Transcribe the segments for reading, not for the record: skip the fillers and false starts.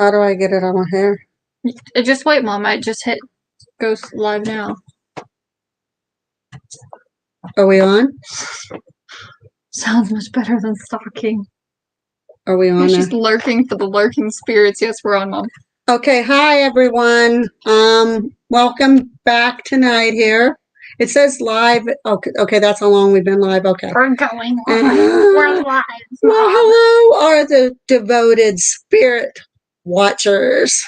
How do I get it on my hair? Just wait, Mom. I just hit go live now. Are we on? Sounds much better than stalking. Are we on? She's lurking for the lurking spirits. Yes, we're on, Mom. Okay, hi everyone. Welcome back tonight here. It says live. Okay, that's how long we've been live. Okay. We're going live. We're live. Well, hello, are the devoted spirit watchers.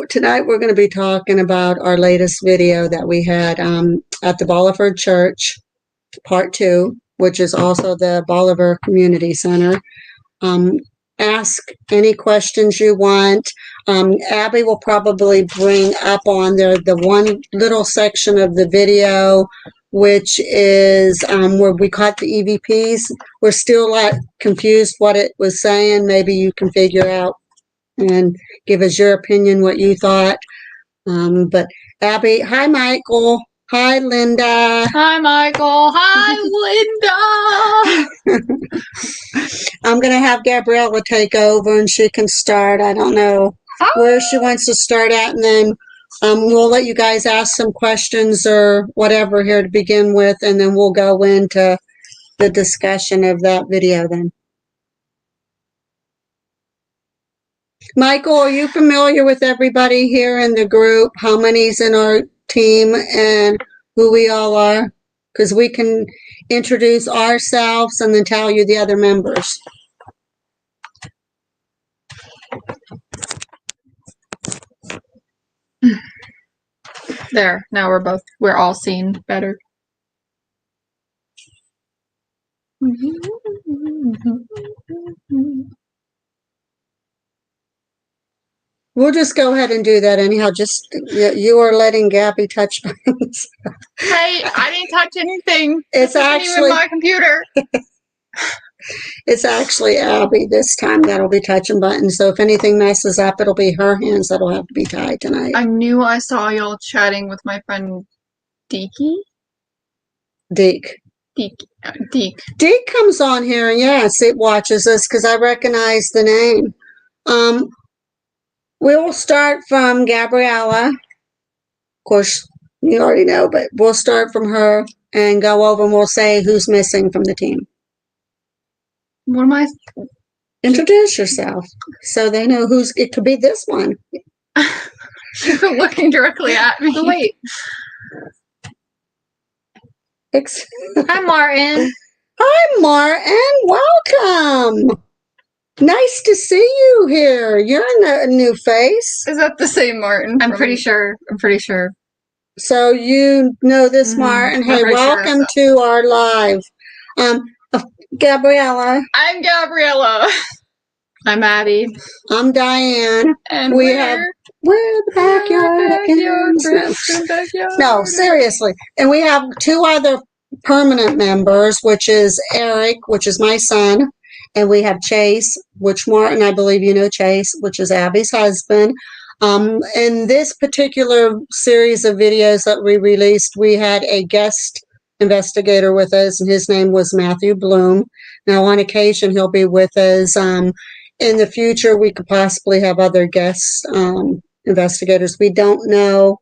Tonight we're going to be talking about our latest video that we had at the Bolivar Church, part 2, which is also the Bolivar Community Center. Ask any questions you want. Abby will probably bring up on there the one little section of the video, which is where we caught the EVPs. We're still confused what it was saying. Maybe you can figure out and give us your opinion, what you thought. But Abby, hi Michael. Hi, Linda. Hi, Michael. Hi, Linda. I'm going to have Gabriella take over and she can start. I don't know where she wants to start at. And then we'll let you guys ask some questions or whatever here to begin with. And then we'll go into the discussion of that video then. Michael, are you familiar with everybody here in the group? How many's in our team and who we all are? Because we can introduce ourselves and then tell you the other members. There. Now we're all seeing better. We'll just go ahead and do that anyhow. Just you are letting Gabby touch buttons. Hey, I didn't touch anything. It's actually my computer. It's actually Abby this time that'll be touching buttons. So if anything messes up, it'll be her hands that'll have to be tied tonight. I knew I saw y'all chatting with my friend Deeky. Deke. Deke comes on here and yes, it watches us because I recognize the name. We will start from Gabriella. Of course, you already know, but we'll start from her and go over and we'll say who's missing from the team. What am I? Introduce yourself so they know who's. It could be this one. You're looking directly at me. Oh, wait. Hi, Martin. Hi, Martin. Welcome. Nice to see you here. You're a new face. Is that the same Martin? I'm pretty sure. So you know this, Martin. Hey, welcome to our live. Gabriella. I'm Gabriella. I'm Abby. I'm Diane. And we're the backyard. No, seriously. And we have 2 other permanent members, which is Eric, which is my son. And we have Chase, which Martin, I believe you know Chase, which is Abby's husband. In this particular series of videos that we released, we had a guest investigator with us, and his name was Matthew Bloom. Now, on occasion, he'll be with us. In the future, we could possibly have other guest investigators. We don't know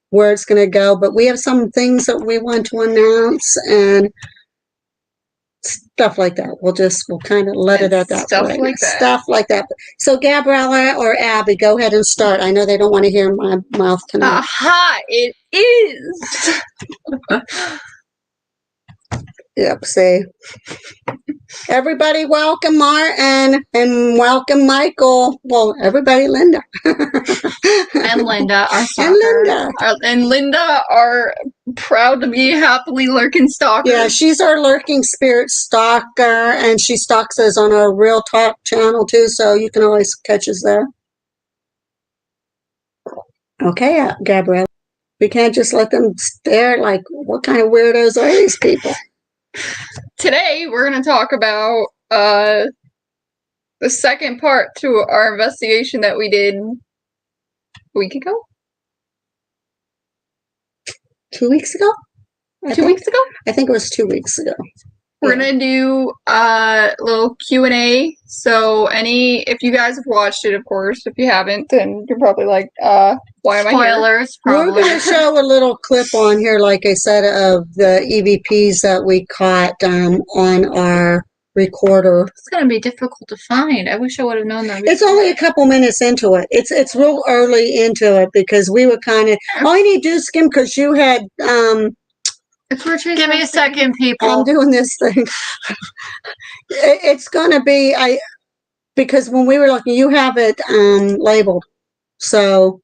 where it's going to go, but we have some things that we want to announce and stuff like that. We'll kind of let it at that. Stuff like that. So Gabriella or Abby, go ahead and start. I know they don't want to hear my mouth tonight. Aha, it is. Yep, see. Everybody welcome Martin and welcome Michael. Well, everybody, Linda. And Linda, our stalker. And Linda. Are proud to be happily lurking stalker. Yeah, she's our lurking spirit stalker, and she stalks us on our Real Talk channel too, so you can always catch us there. Okay, Gabrielle. We can't just let them stare like, what kind of weirdos are these people? Today, we're going to talk about the second part to our investigation that we did a week ago. 2 weeks ago? 2 weeks ago? I think it was 2 weeks ago. We're gonna do a little Q&A. So if you guys have watched it, of course. If you haven't, then you're probably like, why am I here? Spoilers, We're probably. going to show a little clip on here, like I said, of the EVPs that we caught on our recorder. It's gonna be difficult to find. I wish I would have known that. It's only a couple minutes into it. It's real early into it because we were kind of, all you need to do is skim because you had, It's where Chase Give me a wants to second, people. I'm doing this thing. It's going to be, because when we were looking, you have it labeled. So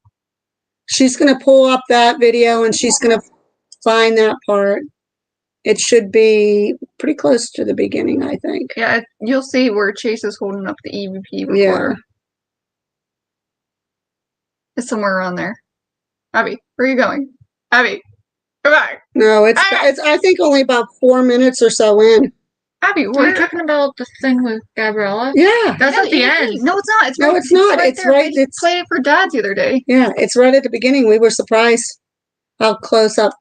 she's going to pull up that video and she's going to find that part. It should be pretty close to the beginning, I think. Yeah, you'll see where Chase is holding up the EVP recorder. Yeah. It's somewhere around there. Abby, where are you going? Abby, come back. No, it's I think only about 4 minutes or so in. Abby, Are where you talking about the thing with Gabriella? Yeah. That's at the EVP. end. No, it's not. It's No, right, it's not. Right It's there. right. We It's played it for Dad the other day. yeah. It's right at the beginning. We were surprised how close up.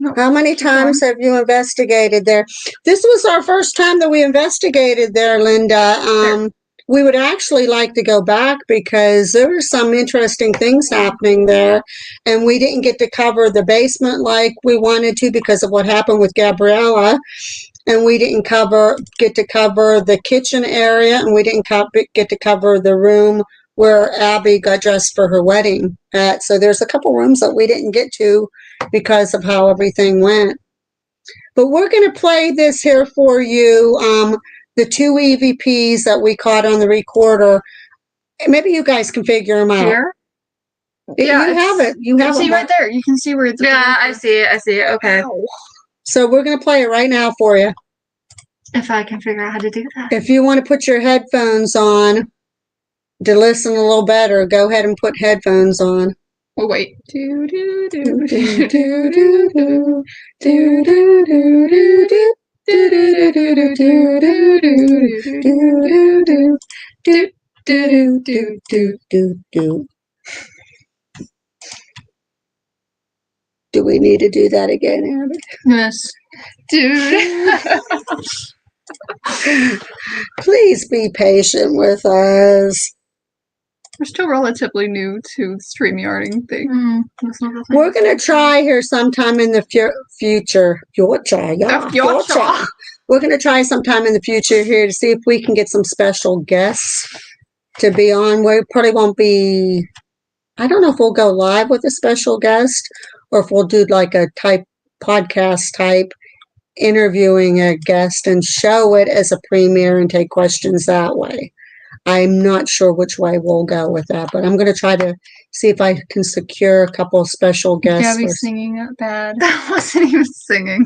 No, How many keep times going. have you investigated there? This was our first time that we investigated there, Linda. We would actually like to go back because there were some interesting things happening there, and we didn't get to cover the basement like we wanted to because of what happened with Gabriella, and we didn't get to cover the kitchen area, and we didn't get to cover the room where Abby got dressed for her wedding at. So there's a couple rooms that we didn't get to because of how everything went. But we're going to play this here for you, the 2 EVPs that we caught on the recorder. Maybe you guys can figure them out. Here? Yeah, you have it. You have see it. right there. You can see where it's. Yeah, I see it. I see it. Okay. Ow. So we're going to play it right now for you. If I can figure out how to do that. If you want to put your headphones on to listen a little better, go ahead and put headphones on. Oh wait. Do do do Do, do do, do do, do do, do do, do do, do, do do, do, do do, do, do, do, do do, do, do, do do, do, do, do, do. Do we need to do that again, Abby? Yes. Dude. Please be patient with us. We're still relatively new to the StreamYarding thing. That's not the thing. We're going to try here sometime in the future. Future, yeah. Future. We're going to try sometime in the future here to see if we can get some special guests to be on. We probably won't be, I don't know if we'll go live with a special guest or if we'll do like a podcast type interviewing a guest and show it as a premiere and take questions that way. I'm not sure which way we'll go with that, but I'm going to try to see if I can secure a couple of special guests. Gabby's singing that bad. That wasn't even singing.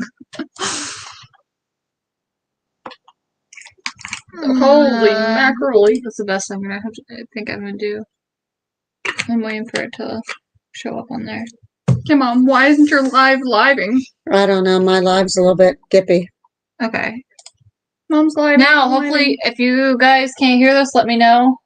Holy mackerel. That's the best I think I'm gonna do. I'm waiting for it to show up on there. Okay, Mom, why isn't your live living? I don't know. My live's a little bit dippy. Okay. Mom's live. Now, hopefully, if you guys can't hear this, let me know.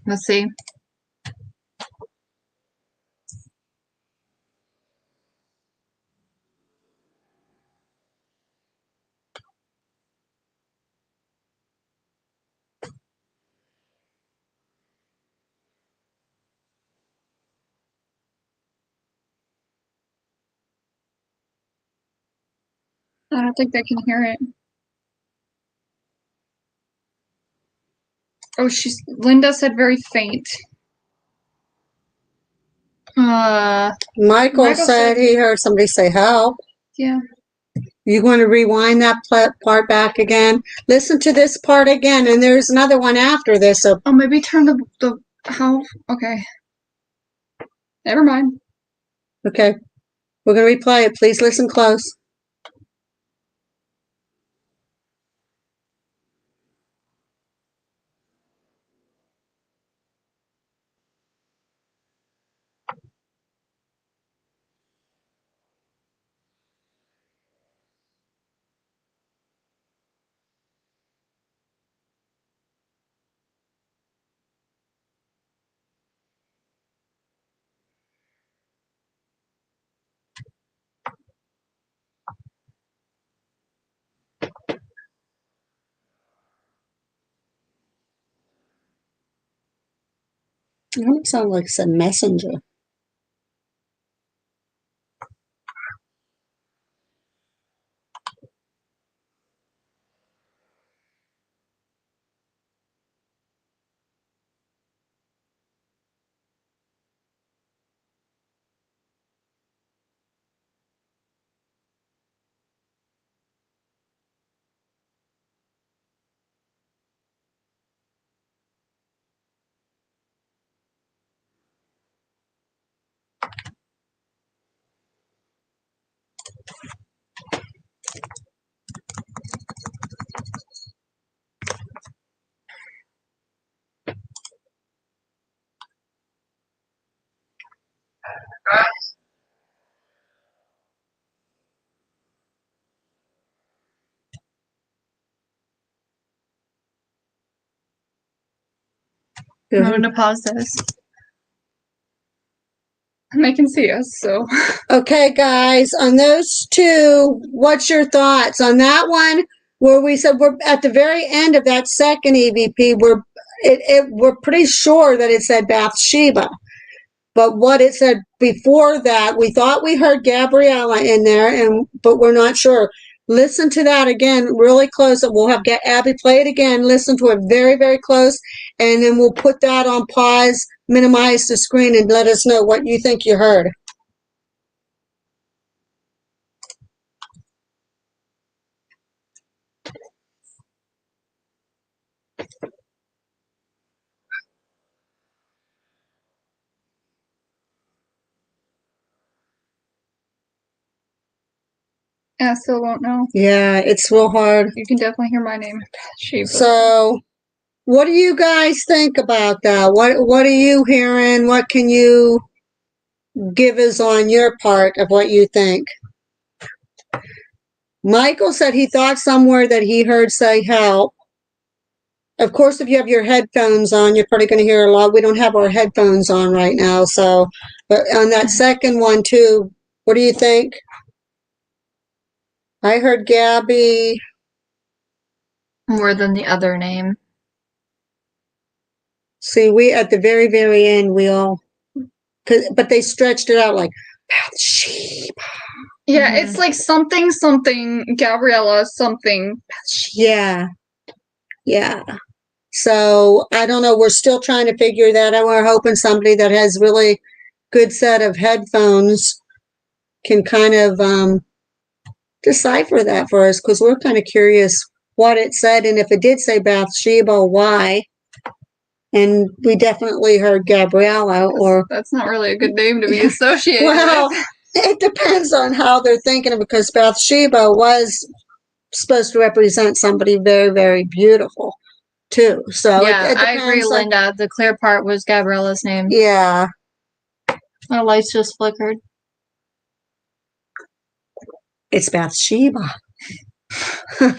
Let's see. I don't think they can hear it. Oh, Linda said very faint. Michael said he heard somebody say help. Yeah. You want to rewind that part back again? Listen to this part again, and there's another one after this. So Oh, maybe turn the how? Okay. Never mind. okay, we're going to replay it. Please listen close. It don't sound like it's a messenger. I'm going to pause this. And they can see us, so. Okay, guys, on those two, what's your thoughts on that one? Where we said we're at the very end of that second EVP, we're pretty sure that it said Bathsheba, but what it said before that, we thought we heard Gabriella in there, but we're not sure. Listen to that again, really close. We'll have Abby play it again. Listen to it very, very close, and then we'll put that on pause, minimize the screen, and let us know what you think you heard. I still won't know. Yeah, it's real hard. You can definitely hear my name. Bathsheba. So, what do you guys think about that? What are you hearing? What can you give us on your part of what you think? Michael said he thought somewhere that he heard say help. Of course, if you have your headphones on, you're probably going to hear a lot. We don't have our headphones on right now, so, but on that second one too, what do you think? I heard Gabby. More than the other name. See, we at the very, very end, but they stretched it out like Bathsheba. Yeah, it's like something, Gabriella, something. Yeah. Yeah. So I don't know. We're still trying to figure that out. We're hoping somebody that has really good set of headphones can kind of decipher that for us, because we're kind of curious what it said, and if it did say Bathsheba, why? And we definitely heard Gabriella, or that's not really a good name to be associated well, with. It depends on how they're thinking of it, because Bathsheba was supposed to represent somebody very, very beautiful too. So yeah, it I agree, Linda. The clear part was Gabriella's name. Yeah. The lights just flickered. It's Bathsheba. No,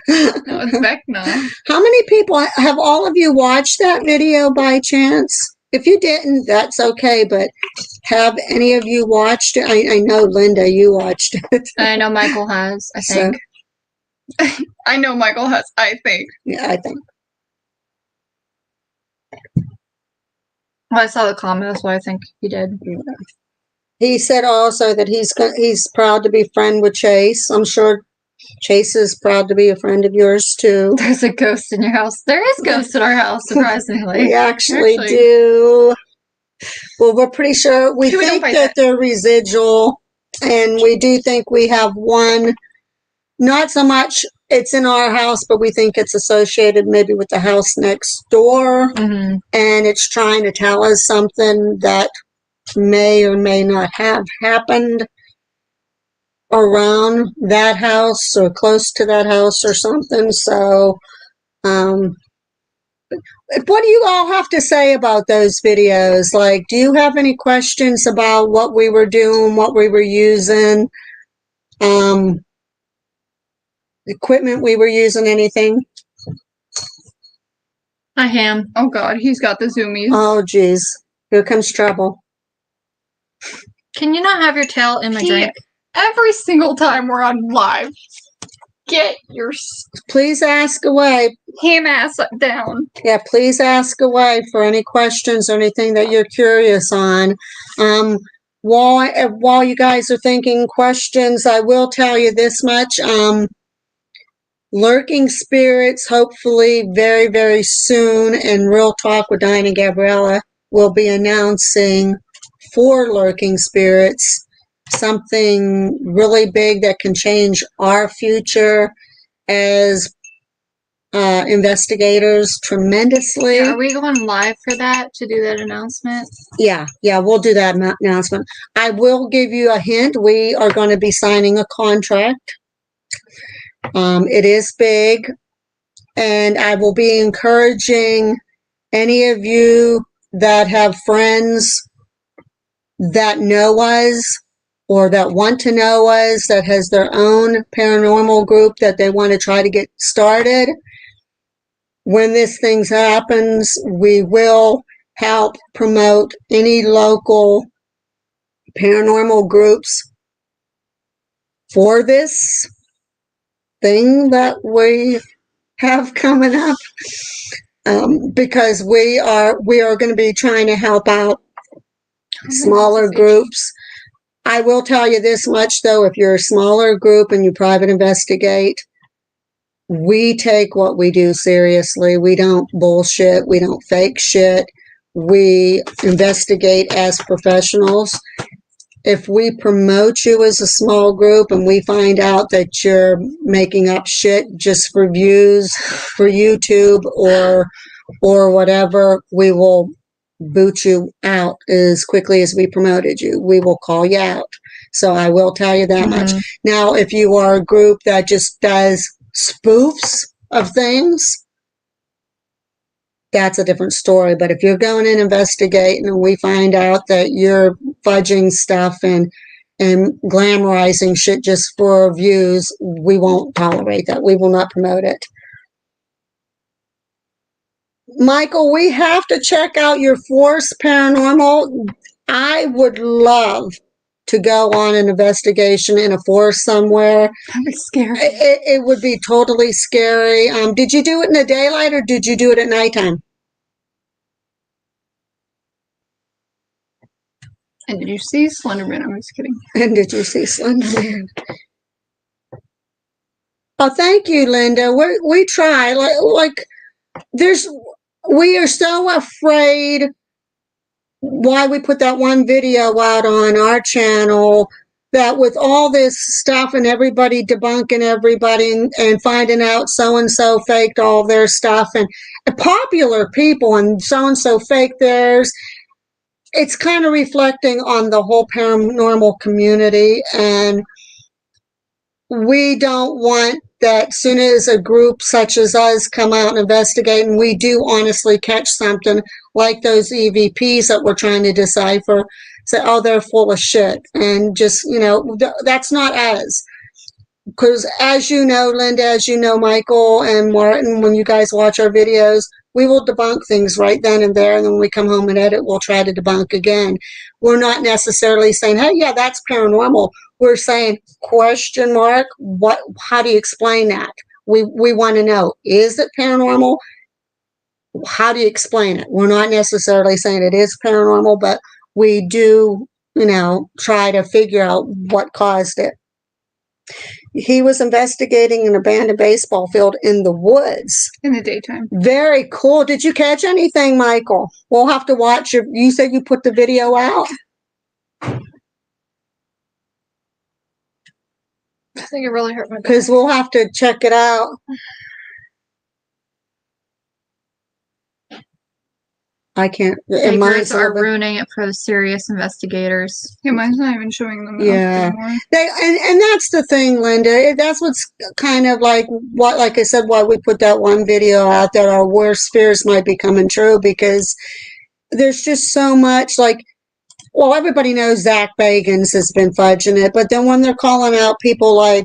it's Vecna. How many people, have all of you watched that video by chance? If you didn't, that's okay, but have any of you watched it? I know, Linda, you watched it. I know Michael has, I think. I know Michael has, I think. Yeah, I think. Well, I saw the comment, that's why I think he did. Yeah. He said also that he's proud to be friend with Chase. I'm sure Chase is proud to be a friend of yours too. There's a ghost in your house. There is ghosts in our house, surprisingly. We actually do. Well, we're pretty sure. We Sure, think that they're residual, and we do think we have one. Not so much it's in our house, but we think it's associated maybe with the house next door, Mm-hmm. and it's trying to tell us something that may or may not have happened around that house or close to that house or something. So, what do you all have to say about those videos? Like, do you have any questions about what we were doing, what we were using, equipment we were using, anything? Hi, Ham. Oh God, he's got the zoomies. Oh, geez. Here comes trouble. Can you not have your tail in my drink? Every single time we're on live, get your Please ask away. ham ass down. Yeah, please ask away for any questions or anything that you're curious on. While you guys are thinking questions, I will tell you this much. Lurking Spirits, hopefully very, very soon, and Real Talk with Diane and Gabriella will be announcing for Lurking Spirits something really big that can change our future as investigators tremendously. Yeah, are we going live for that to do that announcement? Yeah, we'll do that announcement. I will give you a hint. We are going to be signing a contract. It is big, and I will be encouraging any of you that have friends that know us or that want to know us, that has their own paranormal group that they want to try to get started. When this thing happens, we will help promote any local paranormal groups for this thing that we have coming up, because we are going to be trying to help out smaller groups. I will tell you this much though, if you're a smaller group and you private investigate, we take what we do seriously. We don't bullshit. We don't fake shit. We investigate as professionals. If we promote you as a small group and we find out that you're making up shit just for views for YouTube or whatever, we will boot you out as quickly as we promoted you. We will call you out. So I will tell you that much. Now, if you are a group that just does spoofs of things, that's a different story. But if you're going in investigating and we find out that you're fudging stuff and glamorizing shit just for views, we won't tolerate that. We will not promote it. Michael, we have to check out your Force Paranormal. I would love to go on an investigation in a forest somewhere. That'd be scary. It would be totally scary. Did you do it in the daylight or did you do it at nighttime? And did you see Slenderman? I'm just kidding. And did you see Slenderman? Oh, thank you, Linda. We try. We are so afraid. Why we put that one video out on our channel, that with all this stuff and everybody debunking everybody and finding out so-and-so faked all their stuff and popular people and so-and-so faked theirs, it's kind of reflecting on the whole paranormal community, and we don't want that soon as a group such as us come out and investigate and we do honestly catch something like those EVPs that we're trying to decipher, say, oh, they're full of shit. And just, that's not us. Because as you know, Linda, as you know, Michael and Martin, when you guys watch our videos, we will debunk things right then and there. And then when we come home and edit, we'll try to debunk again. We're not necessarily saying, hey, yeah, that's paranormal. We're saying, question mark, how do you explain that? We want to know, is it paranormal? How do you explain it? We're not necessarily saying it is paranormal, but we do, try to figure out what caused it. He was investigating an abandoned baseball field in the woods. In the daytime. Very cool. Did you catch anything, Michael? We'll have to watch. You said you put the video out? I think it really hurt my back. Because we'll have to check it out. I can't. Fakers are ruining it for the serious investigators. Yeah, mine's not even showing them Yeah, anymore. and that's the thing, Linda. That's what's kind of like I said, why we put that one video out, that our worst fears might be coming true, because there's just so much well, everybody knows Zach Bagans has been fudging it, but then when they're calling out people like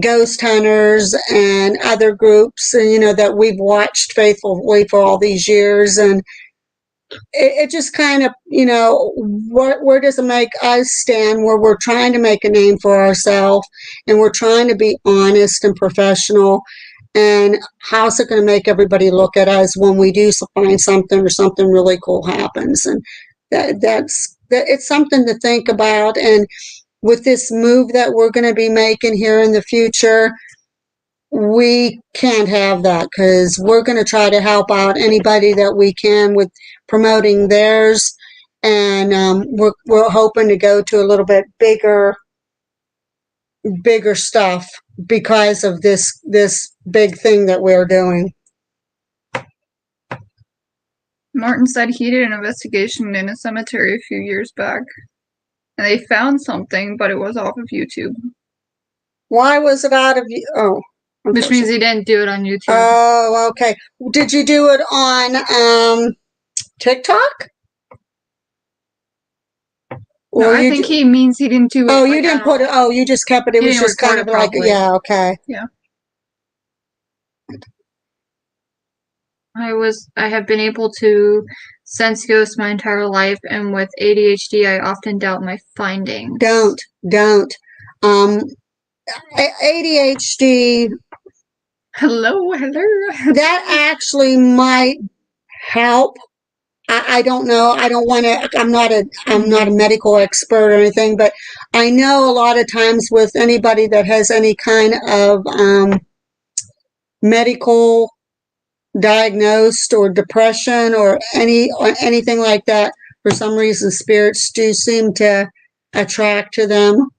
Ghost Hunters and other groups, and that we've watched faithfully for all these years, and it just kind of, where does it make us stand where we're trying to make a name for ourselves and we're trying to be honest and professional, and how's it going to make everybody look at us when we do find something or something really cool happens? And it's something to think about. And with this move that we're going to be making here in the future, we can't have that, because we're going to try to help out anybody that we can with promoting theirs, and we're hoping to go to a little bit bigger stuff because of this big thing that we're doing. Martin said he did an investigation in a cemetery a few years back, and they found something, but it was off of YouTube. Why was it out of you? Oh. Which means he didn't do it on YouTube. Oh, okay. Did you do it on TikTok? No, I think he means he didn't do it. Oh, you didn't put it. Oh, you just kept it. It was just kind of like, yeah, okay. Yeah. I have been able to sense ghosts my entire life, and with ADHD, I often doubt my findings. Don't. ADHD. Hello. That actually might help. I don't know. I don't want to. I'm not a medical expert or anything, but I know a lot of times with anybody that has any kind of medical diagnosed or depression or anything like that, for some reason spirits do seem to attract to them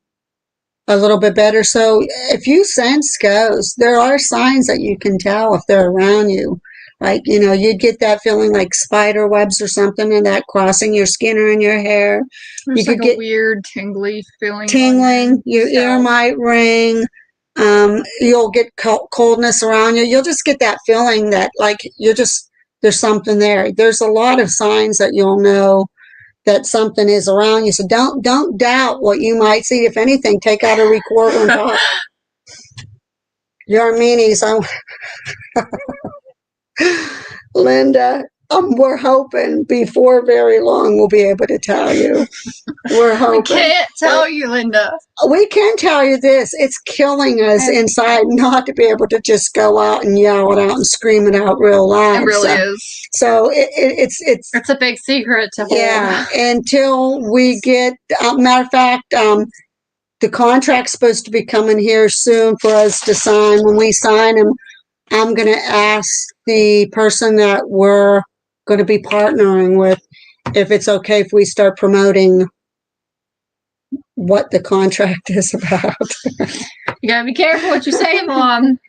a little bit better. So if you sense ghosts, there are signs that you can tell if they're around you. Like, you'd get that feeling like spider webs or something, and that crossing your skin or in your hair. There's like a weird tingly feeling. Your ear might ring. You'll get coldness around you. You'll just get that feeling that like there's something there. There's a lot of signs that you'll know that something is around you. So don't doubt what you might see. If anything, take out a recorder and talk. Your meanies. Linda, we're hoping before very long we'll be able to tell you. We're hoping. We can't tell you, Linda. We can tell you this. It's killing us inside not to be able to just go out and yell it out and scream it out real loud. It really is. So it's a big secret to hold. Yeah, until we get, matter of fact, the contract's supposed to be coming here soon for us to sign. When we sign them, I'm going to ask the person that we're going to be partnering with if it's okay if we start promoting what the contract is about. You gotta be careful what you say, Mom.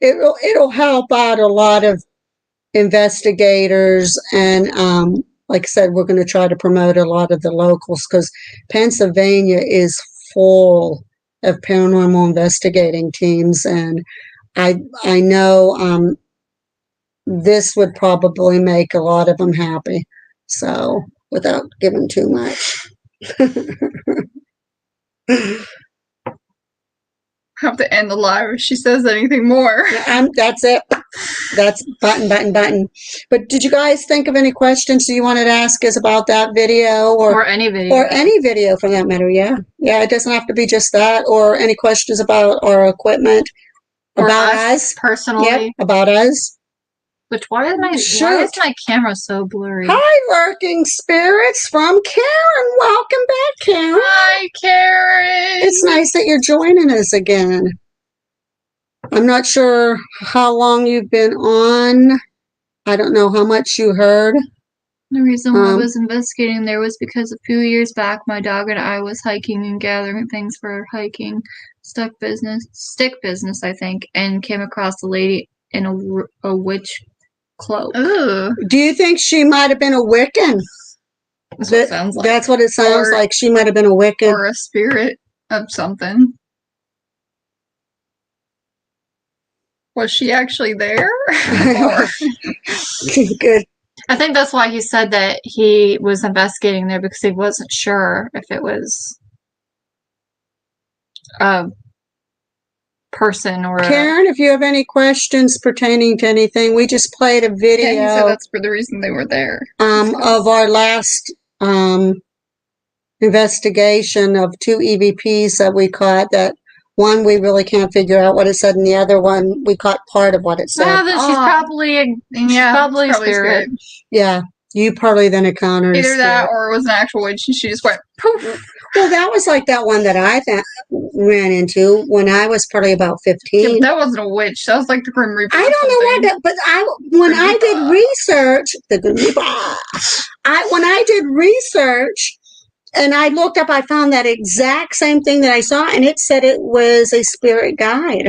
It'll help out a lot of investigators, and like I said, we're going to try to promote a lot of the locals, because Pennsylvania is full of paranormal investigating teams, and I know this would probably make a lot of them happy. So, without giving too much. Have to end the live if she says anything more. That's it. That's button. But did you guys think of any questions you wanted to ask us about that video, or any video, or any video for that matter? Yeah, it doesn't have to be just that, or any questions about our equipment, or about us personally. Yep, about us. Which why is my camera so blurry? Hi, lurking spirits from Karen. Welcome back, Karen. Hi, Karen. It's nice that you're joining us again. I'm not sure how long you've been on. I don't know how much you heard. The reason why I was investigating there was because a few years back, my dog and I was hiking and gathering things for our hiking stick business, I think, and came across a lady in a witch cloak. Ooh. Do you think she might have been a Wiccan? That's what it sounds like. That's what it sounds like. She might have been a Wiccan. Or a spirit of something. Was she actually there? Good. I think that's why he said that he was investigating there, because he wasn't sure if it was person or Karen, if you have any questions pertaining to anything, we just played a Yeah, he said video that's for the reason they were there. of our last investigation of 2 EVPs that we caught. That one we really can't figure out what it said, and the other one we caught part of what it said. Well, then she's probably a spirit. Yeah, you probably then encountered Either that spirit. or it was an actual witch and she just went poof. Well, that was like that one that I ran into when I was probably about Yeah, 15. but that wasn't a witch. That was like the Grim Reaper. I or don't know why something. that, but when I did research, when I did research and I looked up, I found that exact same thing that I saw, and it said it was a spirit guide.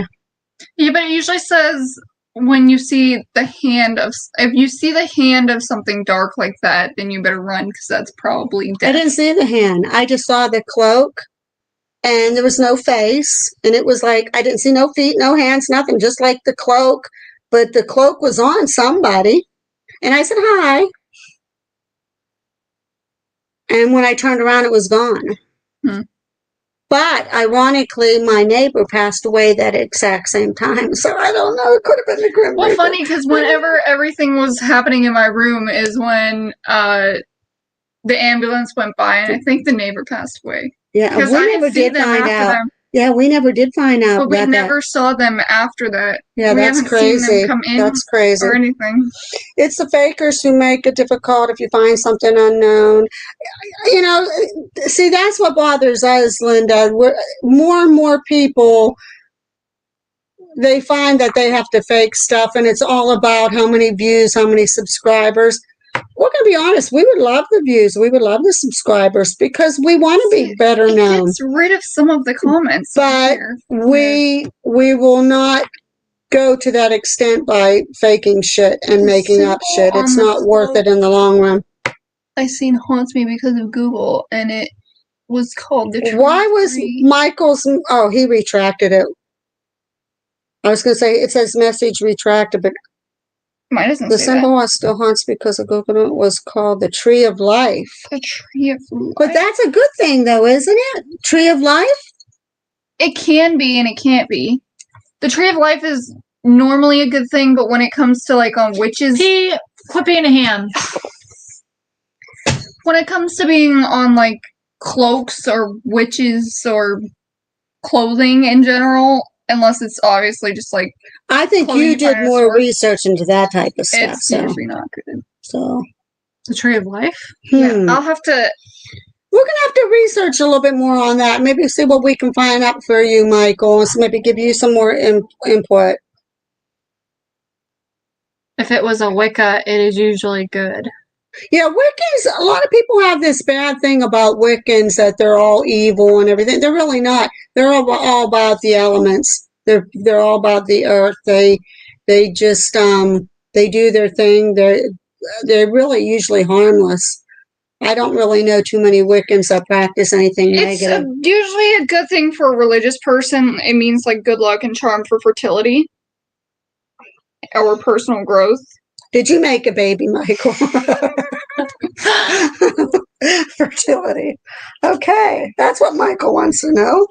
Yeah, but it usually says when you see the hand of, if you see the hand of something dark like that, then you better run because that's probably I death. didn't see the hand. I just saw the cloak, and there was no face, and it was like I didn't see no feet, no hands, nothing, just like the cloak. But the cloak was on somebody, and I said hi. And when I turned around, it was gone. Hmm. But ironically, my neighbor passed away that exact same time. So I don't know. It could have been the Grim Well, Reaper. funny because whenever everything was happening in my room is when the ambulance went by, and I think the neighbor passed away. Yeah, Because we I never didn't see did them find after out. them. Yeah, we never did find out. But we about never that. saw them after that. Yeah, we that's haven't crazy. seen them come in That's crazy. or anything. It's the fakers who make it difficult if you find something unknown. You know, see, that's what bothers us, Linda. More and more people, they find that they have to fake stuff, and it's all about how many views, how many subscribers. We're going to be honest. We would love the views. We would love the subscribers because we want to be better It known. gets rid of some of the comments. But here. we will not go to that extent by faking shit and The making up symbol shit. It's on the not worth it in the long run. I seen haunts me because of Google, and it was called the Tree Why was Tree. Michael's? Oh, he retracted it. I was going to say it says message retracted, but Mine doesn't the say symbol still haunts because of Google. It was called the Tree of Life. that. The Tree of Life. But that's a good thing, though, isn't it? Tree of Life. It can be and it can't be. The Tree of Life is normally a good thing, but when it comes to like on witches, Quit being a ham. when it comes to being on like cloaks or witches or clothing in general, unless it's obviously just like I think clothing you did find at a more store, research into that type of stuff. it's So, usually not good. The Tree of Life? Yeah, I'll have to. We're going to have to research a little bit more on that. Maybe see what we can find out for you, Michael, and maybe give you some more input. If it was a Wicca, it is usually good. Yeah, Wiccans, a lot of people have this bad thing about Wiccans that they're all evil and everything. They're really not. They're all about the elements. They're all about the earth. They just they do their thing. They're really usually harmless. I don't really know too many Wiccans that practice anything It's negative. usually a good thing for a religious person. It means like good luck and charm for fertility or personal growth. Did you make a baby, Michael? Fertility. Okay, that's what Michael wants to know.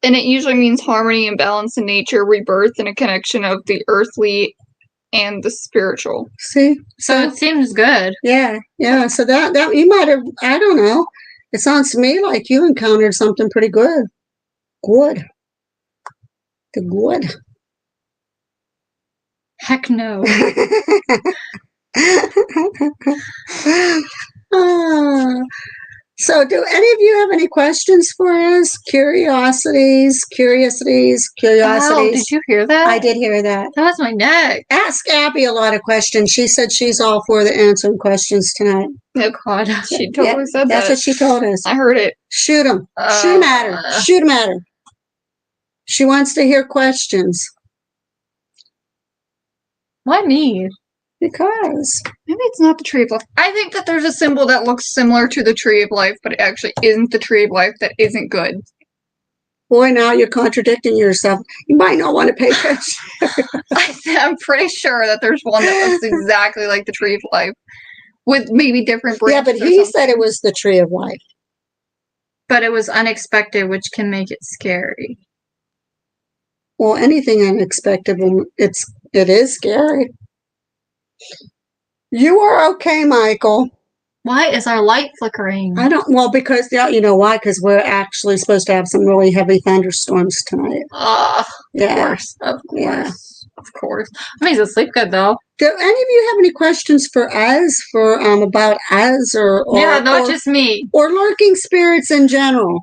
And it usually means harmony and balance in nature, rebirth, and a connection of the earthly and the spiritual. See? So it seems good. Yeah. So that you might have, I don't know. It sounds to me like you encountered something pretty good. Good. The good. Heck no. So do any of you have any questions for us? Curiosities. Wow, did you hear that? I did hear that. That was my neck. Ask Abby a lot of questions. She said she's all for the answering questions tonight. Oh God, she totally said That's that. what she told us. I heard it. Shoot them. Shoot them at her. Shoot them at her. She wants to hear questions. Why me? Because. Maybe it's not the Tree of Life. I think that there's a symbol that looks similar to the Tree of Life, but it actually isn't the Tree of Life. That isn't good. Boy, now you're contradicting yourself. You might not want to pay attention. I'm pretty sure that there's one that looks exactly like the Tree of Life, with maybe different branches. Yeah, but he said it was the Tree of Life. but it was unexpected, which can make it scary. Well, anything unexpected, it is scary. You are okay, Michael. Why is our light flickering? I don't, well, because, yeah, you know why? Because we're actually supposed to have some really heavy thunderstorms tonight. Of Yeah. course. Of course. Yeah. Of course. That makes us sleep good, though. Do any of you have any questions for us, about us, or Yeah, not just me. or lurking spirits in general?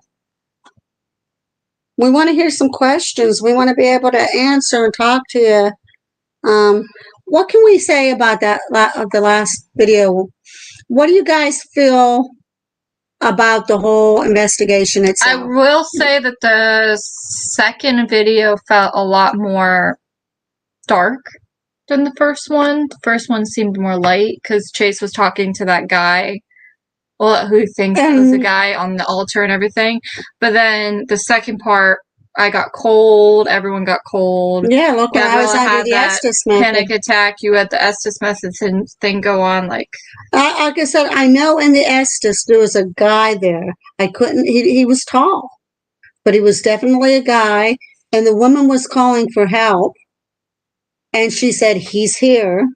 We want to hear some questions. We want to be able to answer and talk to you. What can we say about that, the last video? What do you guys feel about the whole investigation I itself? will say that the second video felt a lot more dark than the first one. The first one seemed more light because Chase was talking to that guy, well, who thinks was a guy on the altar and everything. But then the second part, I got cold. Everyone got cold. Yeah, look, when I was Gabriella under had the that Estes method. panic attack. You had the Estes method thing go on. Like I said, I know in the Estes there was a guy there. He was tall, but he was definitely a guy. And the woman was calling for help. And she said, he's here.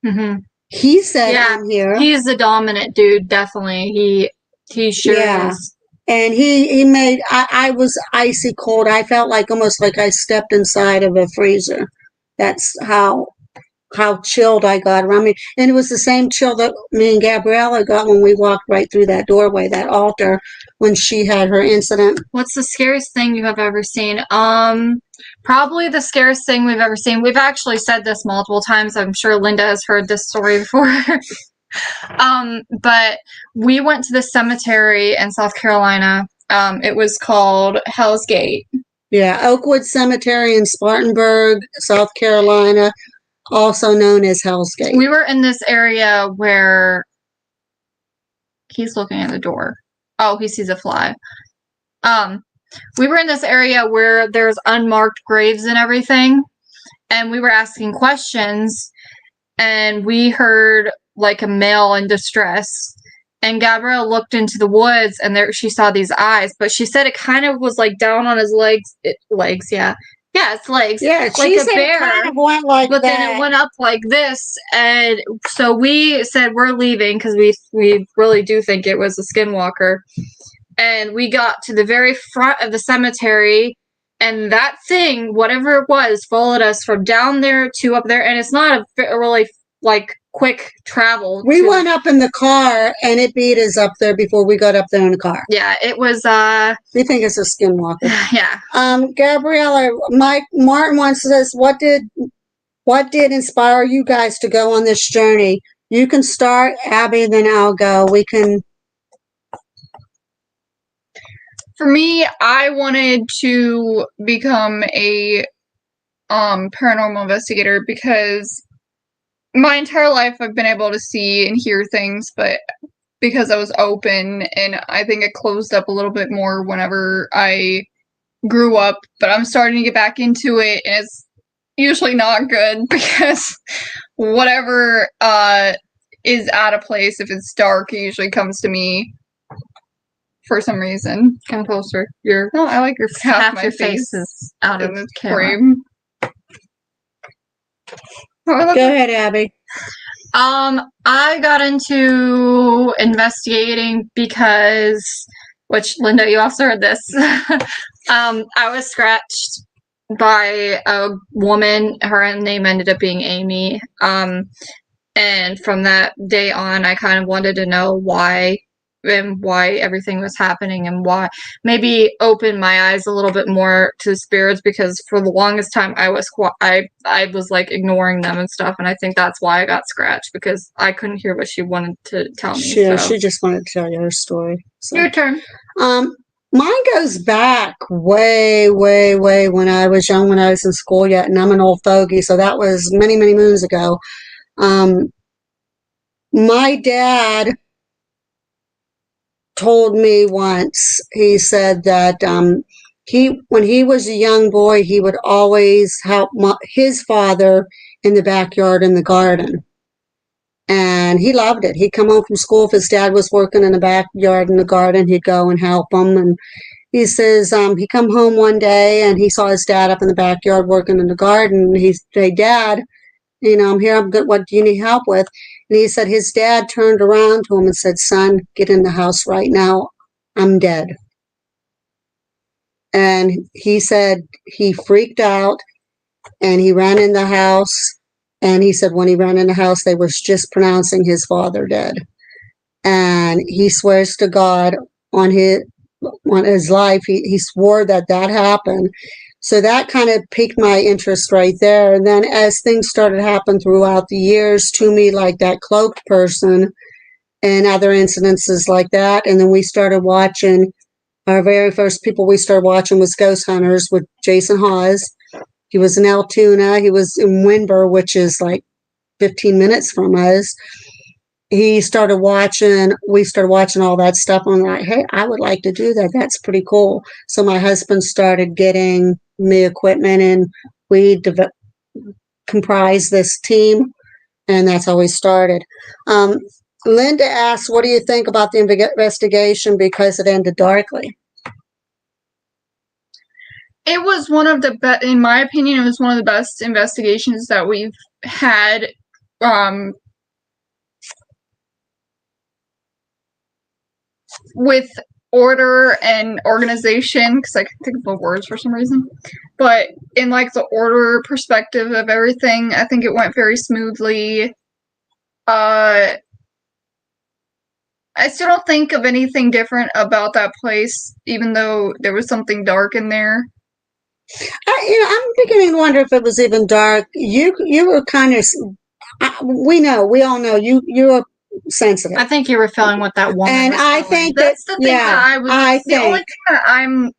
mm-hmm. He said, Yeah, I'm here. He's the dominant dude, definitely. He sure is. And he made, I was icy cold. I felt like almost like I stepped inside of a freezer. That's how chilled I got around me. And it was the same chill that me and Gabriella got when we walked right through that doorway, that altar, when she had her incident. What's the scariest thing you have ever seen? Probably the scariest thing we've ever seen. We've actually said this multiple times. I'm sure Linda has heard this story before. But we went to the cemetery in South Carolina. It was called Hell's Gate. Yeah, Oakwood Cemetery in Spartanburg, South Carolina, also known as Hell's Gate. We were in this area where he's looking at the door. Oh, he sees a fly. We were in this area where there's unmarked graves and everything, and we were asking questions, and we heard like a male in distress. And Gabrielle looked into the woods, and there she saw these eyes, but she said it kind of was like down on his legs. Yeah, it's legs. Yeah, like she a said bear. It kind of went like but that. Then it went up like this, and so we said we're leaving because we really do think it was a skinwalker. And we got to the very front of the cemetery, and that thing, whatever it was, followed us from down there to up there, and it's not a really like quick travel. We went up in the car, and it beat us up there before we got up there in the car. Yeah, it was We think it's a skinwalker. Yeah. Gabriella, Martin wants this. What did inspire you guys to go on this journey? You can start, Abby, then I'll go. We can. For me, I wanted to become a paranormal investigator because my entire life I've been able to see and hear things, but because I was open, and I think it closed up a little bit more whenever I grew up, but I'm starting to get back into it, and it's usually not good because whatever is out of place, if it's dark, it usually comes to me for some reason. Come closer. No, I like your half my your face is out of the camera. frame. Go ahead, Abby. I got into investigating because, which Linda, you also heard this. I was scratched by a woman. Her name ended up being Amy. And from that day on, I kind of wanted to know why everything was happening, and why maybe open my eyes a little bit more to spirits, because for the longest time I was like ignoring them and stuff, and I think that's why I got scratched, because I couldn't hear what she wanted to tell me. She just wanted to tell you her story. So. Your turn. Mine goes back way, way, way when I was young, when I was in school yet, and I'm an old fogey, so that was many, many moons ago. My dad told me once, he said that when he was a young boy, he would always help his father in the backyard in the garden. And he loved it. He'd come home from school. If his dad was working in the backyard in the garden, he'd go and help him. And he says he come home one day and he saw his dad up in the backyard working in the garden. He said, Dad, I'm here. I'm good. What do you need help with? And he said his dad turned around to him and said, Son, get in the house right now. I'm dead. And he said he freaked out and he ran in the house. And he said when he ran in the house, they was just pronouncing his father dead. And he swears to God on his life, he swore that happened. So that kind of piqued my interest right there. And then as things started to happen throughout the years to me, like that cloaked person and other incidences like that. And then we started watching, our very first people we started watching was Ghost Hunters with Jason Hawes. He was in Altoona. He was in Winber, which is like 15 minutes from us. We started watching all that stuff. And I'm like, hey, I would like to do that. That's pretty cool. So my husband started getting me equipment and we comprised this team. And that's how we started. Linda asked, what do you think about the investigation because it ended darkly? It was one of the best, in my opinion, it was one of the best investigations that we've had. With order and organization, because I can't think of the words for some reason. But in like the order perspective of everything, I think it went very smoothly. I still don't think of anything different about that place, even though there was something dark in there. I'm beginning to wonder if it was even dark. You were kind of. We all know you're sensitive. I think you were feeling what that woman and was I feeling. think That's the thing that I was. The only thing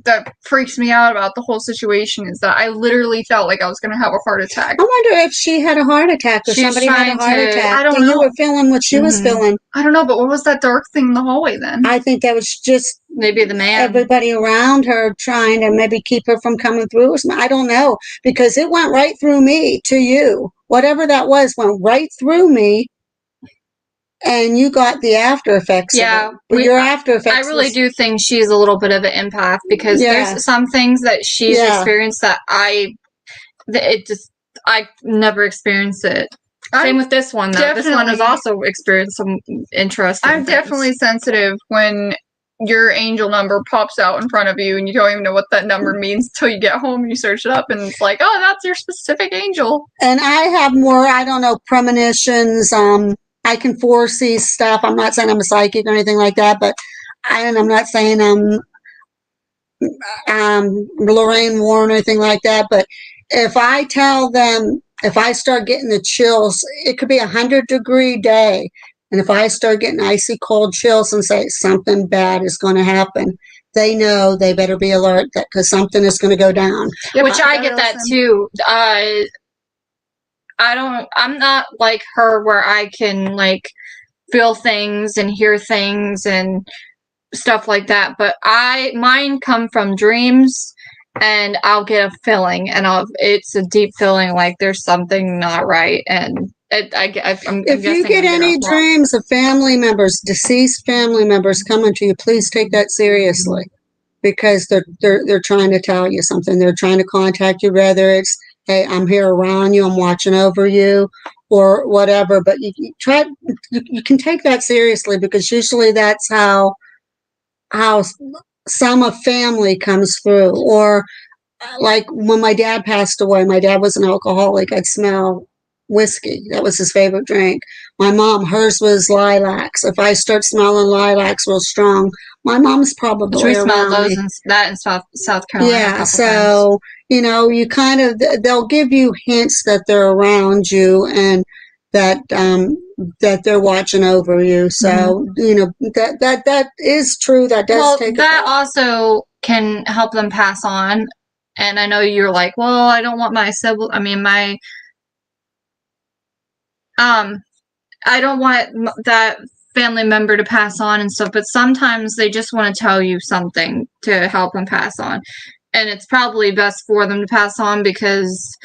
that freaks me out about the whole situation is that I literally felt like I was going to have a heart attack. I wonder if she had a heart attack or somebody had a heart attack. I don't know. You were feeling what she was feeling. I don't know, but what was that dark thing in the hallway then? I think that was just maybe the man. Everybody around her trying to maybe keep her from coming through. I don't know, because it went right through me to you. Whatever that was went right through me. And you got the after effects. Yeah, your after effects. I really do think she's a little bit of an empath because there's some things that she's experienced that I never experienced it. Same with this one, though. This one has also experienced some interesting I'm definitely sensitive when your angel number pops out in front of you and you don't even know what that number means until you get home and you search it up and it's like, oh, that's your specific angel. And I have more, I don't know, premonitions. I can foresee stuff. I'm not saying I'm a psychic or anything like that, but I'm not saying I'm Lorraine Warren or anything like that. But if I tell them, if I start getting the chills, it could be 100-degree day. And if I start getting icy cold chills and say something bad is going to happen, they know they better be alert because something is going to go down. Yeah, which I get that too. I'm not like her where I can like feel things and hear things and stuff like that. But mine come from dreams and I'll get a feeling and it's a deep feeling like there's something not right. And if you get any dreams of family members, deceased family members coming to you, please take that seriously because they're trying to tell you something. They're trying to contact you, whether it's, hey, I'm here around you, I'm watching over you, or whatever. But you can take that seriously because usually that's how some of family comes through. Or like when my dad passed away, my dad was an alcoholic. I'd smell whiskey. That was his favorite drink. My mom, hers was lilacs. If I start smelling lilacs real strong, my mom's probably we smell those in South Carolina. Yeah, so times. You kind of, they'll give you hints that they're around you and that they're watching over you. So that is true. That does take. That also can help them pass on. And I know you're like, well, I don't want my sibling. I mean, I don't want that family member to pass on and stuff, but sometimes they just want to tell you something to help them pass on. And it's probably best for them to pass on because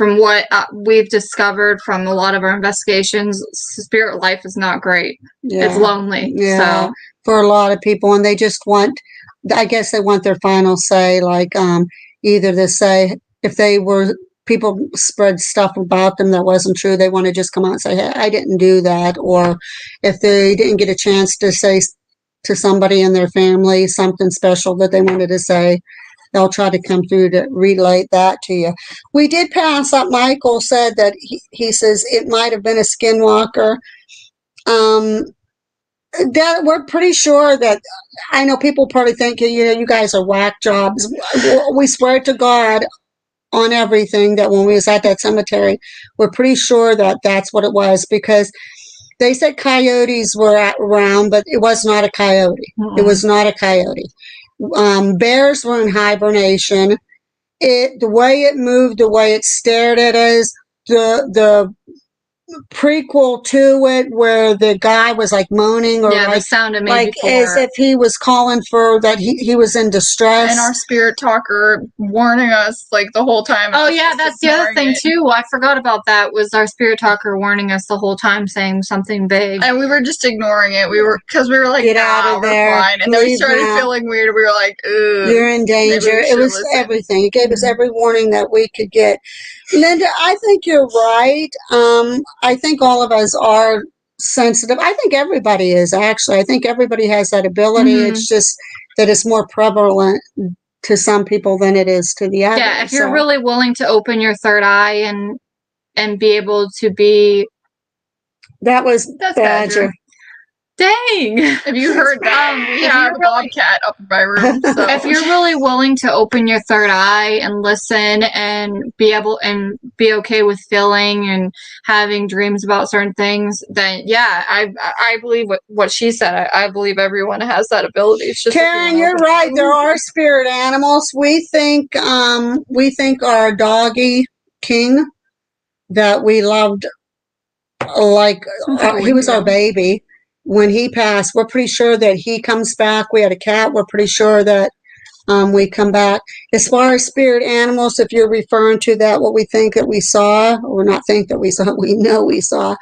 from what we've discovered from a lot of our investigations, spirit life is not great. Yeah. It's lonely. Yeah. So For a lot of people, and they just want, I guess they want their final say, like either to say if they were people spread stuff about them that wasn't true, they want to just come out and say, hey, I didn't do that, or if they didn't get a chance to say to somebody in their family something special that they wanted to say, they'll try to come through to relate that to you. We did pass up. Michael said that he says it might have been a skinwalker. That we're pretty sure that, I know people probably think, you guys are whack jobs. We swear to God on everything that when we was at that cemetery, we're pretty sure that that's what it was, because they said coyotes were around, but it was not a coyote. It was not a coyote. Bears were in hibernation. The way it moved, the way it stared at us, the prequel to it where the guy was like moaning, or the sound it made like before. as if he was calling for that he was in distress. And our spirit talker warning us like the whole time. Oh yeah, that's the other thing too. I forgot about that. Was our spirit talker warning us the whole time, saying something vague, and we were just ignoring it. We were like, get out of there, we're fine. And then we started feeling weird. We were like, ugh, you're in danger. It was everything. It gave us every warning that we could get. Linda, I think you're right. I think all of us are sensitive. I think everybody is, actually. I think everybody has that ability. It's just that it's more prevalent to some people than it is to the others. Yeah, if you're really willing to open your third eye and be able to be... That's Badger. Dang! If you heard that, we have a bobcat up in my room. So. If you're really willing to open your third eye and listen and be able and be okay with feeling and having dreams about certain things, then yeah, I believe what she said. I believe everyone has that ability. It's just Karen, you're right. There are spirit animals. We think our doggy King that we loved, like he was our baby. When he passed, we're pretty sure that he comes back. We had a cat. We're pretty sure that we come back. As far as spirit animals, if you're referring to that, what we think that we saw, or not think that we saw, we know we saw,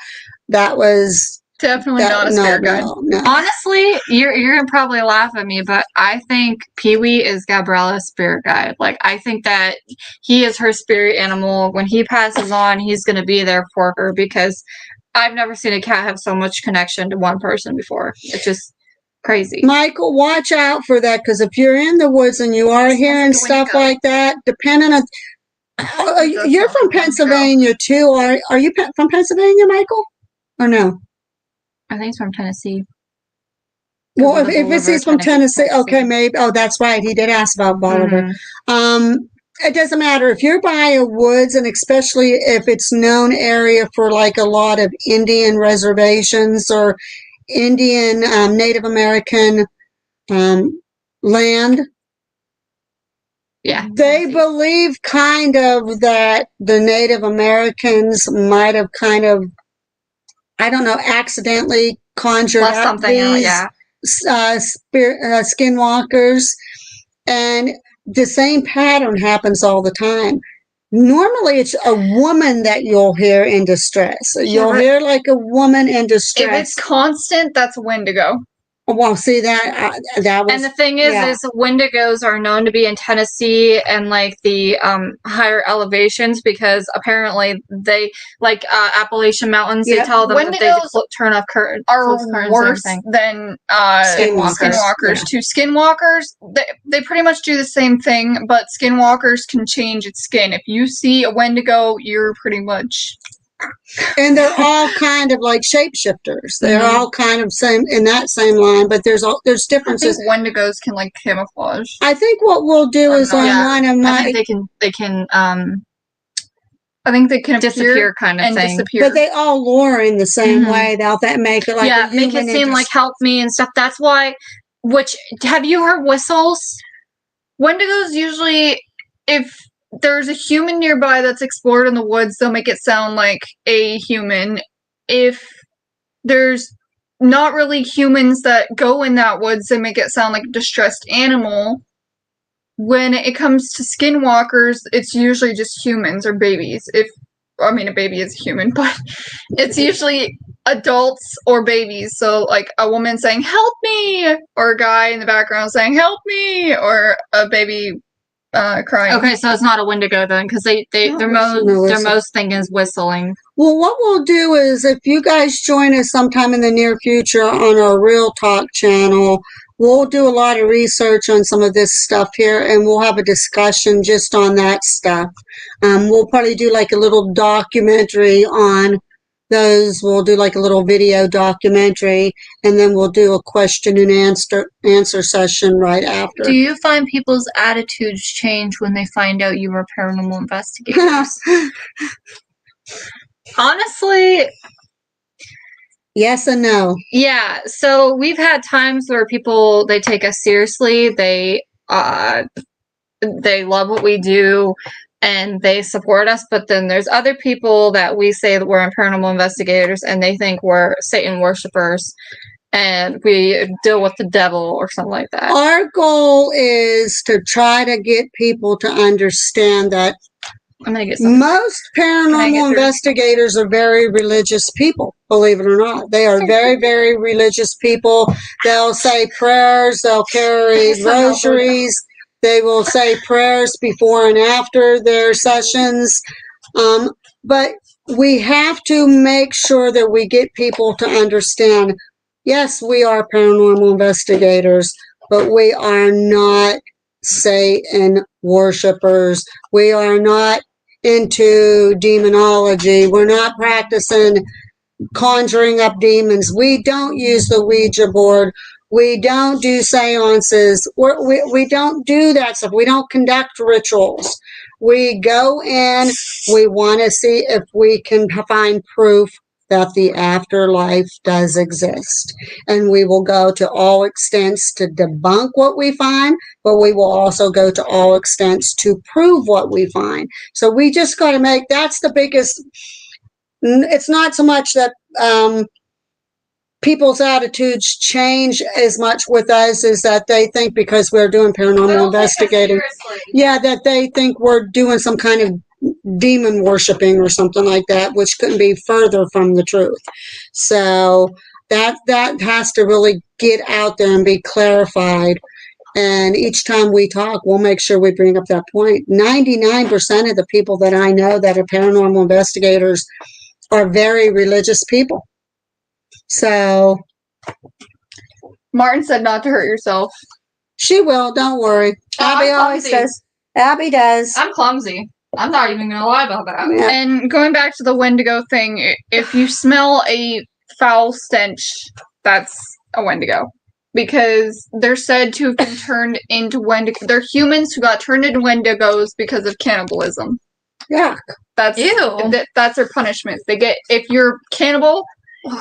that was definitely not a spirit guide. No. Honestly, you're gonna probably laugh at me, but I think Pee-wee is Gabriella's spirit guide. Like, I think that he is her spirit animal. When he passes on, he's gonna be there for her, because I've never seen a cat have so much connection to one person before. It's just crazy. Michael, watch out for that, because if you're in the woods and you are hearing stuff like that, depending on... you're from Pennsylvania too. Are you from Pennsylvania, Michael? Or no? I think he's from Tennessee. Well, if he's from Tennessee, okay, maybe. Oh, that's right. He did ask about Bolivar. It doesn't matter if you're by a woods, and especially if it's known area for like a lot of Indian reservations or Indian Native American land. Yeah. They believe kind of that the Native Americans might have kind of, I don't know, accidentally conjured up these skinwalkers, and the same pattern happens all the time. Normally, it's a woman that you'll hear in distress. You'll hear like a woman in distress. If it's constant, that's a Wendigo. Well, see that was. And the thing is Wendigos are known to be in Tennessee and like the higher elevations, because apparently they like Appalachian Mountains. They tell them that they turn off curtains. Are worse than skinwalkers. Too. Skinwalkers, they pretty much do the same thing, but skinwalkers can change its skin. If you see a Wendigo, you're pretty much. And they're all kind of like shapeshifters. They're all kind of same in that same line, but there's differences. I think Wendigos can like camouflage. I think what we'll do is on one of my. I think they can. I think they can disappear kind of thing. But they all lure in the same way. They'll make it like make it seem like help me and stuff. That's why. Have you heard whistles? Wendigos usually, if there's a human nearby that's explored in the woods, they'll make it sound like a human. If there's not really humans that go in that woods, they make it sound like a distressed animal. when it comes to skinwalkers, it's usually just humans or babies. A baby is human, but it's usually adults or babies. So, like a woman saying "help me," or a guy in the background saying "help me," or a baby crying. Okay, so it's not a Wendigo then, because their most thing is whistling. Well, what we'll do is if you guys join us sometime in the near future on our Real Talk channel, we'll do a lot of research on some of this stuff here, and we'll have a discussion just on that stuff. We'll probably do like a little documentary on those. We'll do like a little video documentary, and then we'll do a question and answer session right after. Do you find people's attitudes change when they find out you are paranormal investigators? Honestly, yes and no. Yeah, so we've had times where people, they take us seriously, they love what we do, and they support us, but then there's other people that we say that we're paranormal investigators, and they think we're Satan worshipers, and we deal with the devil or something like that. Our goal is to try to get people to understand that I'm gonna get most paranormal investigators are very religious people, believe it or not. They are very, very religious people. They'll say prayers, they'll carry rosaries, they will say prayers before and after their sessions. But we have to make sure that we get people to understand, yes, we are paranormal investigators, but we are not Satan worshipers. We are not into demonology. We're not practicing conjuring up demons. We don't use the Ouija board. We don't do seances. We don't do that stuff. We don't conduct rituals. We go in, we want to see if we can find proof that the afterlife does exist. And we will go to all extents to debunk what we find, but we will also go to all extents to prove what we find. So we just got to make, that's the biggest, it's not so much that people's attitudes change as much with us as that they think because we're doing paranormal investigating. Yeah, that they think we're doing some kind of demon worshiping or something like that, which couldn't be further from the truth. So that has to really get out there and be clarified. And each time we talk, we'll make sure we bring up that point. 99% of the people that I know that are paranormal investigators are very religious people. So Martin said not to hurt yourself. She will, don't worry. Abby always says. Abby does. I'm clumsy. I'm not even going to lie about that. Yeah. And going back to the Wendigo thing, if you smell a foul stench, that's a Wendigo. Because they're said to have been turned into Wendigo. They're humans who got turned into Wendigos because of cannibalism. Yeah. That's their punishment. They get, if you're cannibal,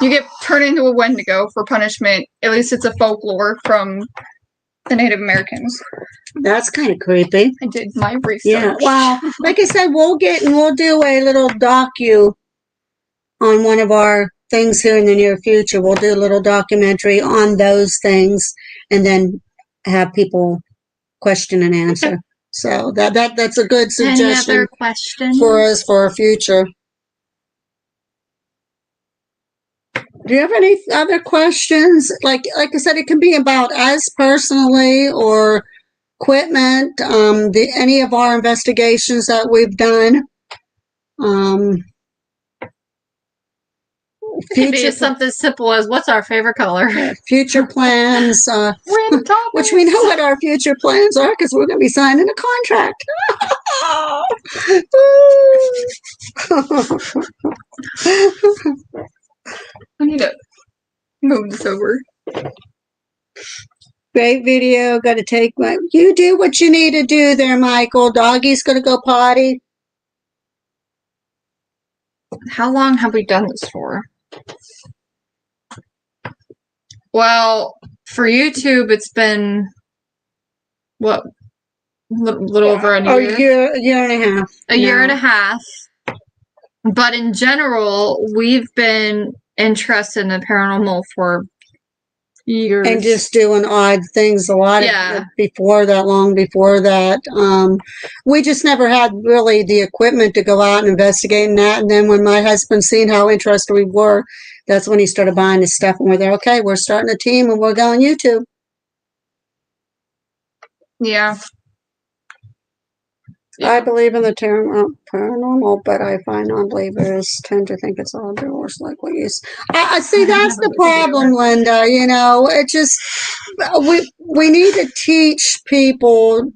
you get turned into a Wendigo for punishment. At least it's a folklore from the Native Americans. That's kind of creepy. I did my research. Yeah. Well, like I said, we'll do a little docu on one of our things here in the near future. We'll do a little documentary on those things and then have people question and answer. So that's a good suggestion. Any other questions for us for our future. Do you have any other questions? Like I said, it can be about us personally or equipment, any of our investigations that we've done. It could be something simple as what's our favorite color? Future plans, which we know what our future plans are because we're going to be signing a contract. I need to move this over. Great video. Got to take you do what you need to do there, Michael. Doggy's going to go potty. How long have we done this for? Well, for YouTube, it's been what, little over a year. A year and a half. A year and a half. But in general, we've been interested in the paranormal for years. And just doing odd things Yeah. long before that. We just never had really the equipment to go out and investigate that. And then when my husband seen how interested we were, that's when he started buying his stuff. And we're there, okay, we're starting a team and we're going YouTube. Yeah. I believe in the term paranormal, but I find non-believers tend to think it's all doors like what you I see. That's the problem, Linda. You know, it just we need to teach people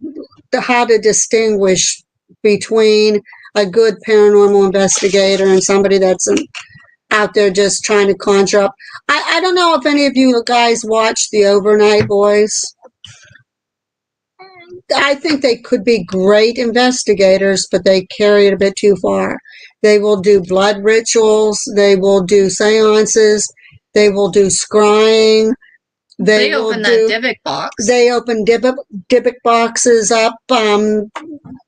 how to distinguish between a good paranormal investigator and somebody that's out there just trying to conjure up. I don't know if any of you guys watch the Overnight Boys. I think they could be great investigators, but they carry it a bit too far. They will do blood rituals. They will do seances. They will do scrying. They open that Dybbuk box. They open Dybbuk boxes up,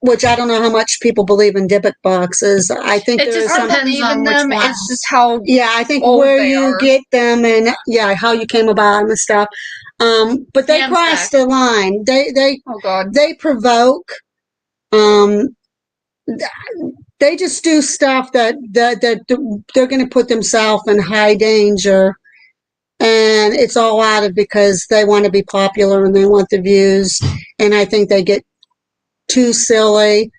which I don't know how much people believe in Dybbuk boxes. I think it just depends on which one. It's just how I think where you get them and how you came about them and stuff. But they cross the line. They provoke. They just do stuff that they're going to put themselves in high danger. And it's all out of because they want to be popular and they want the views. And I think they get too silly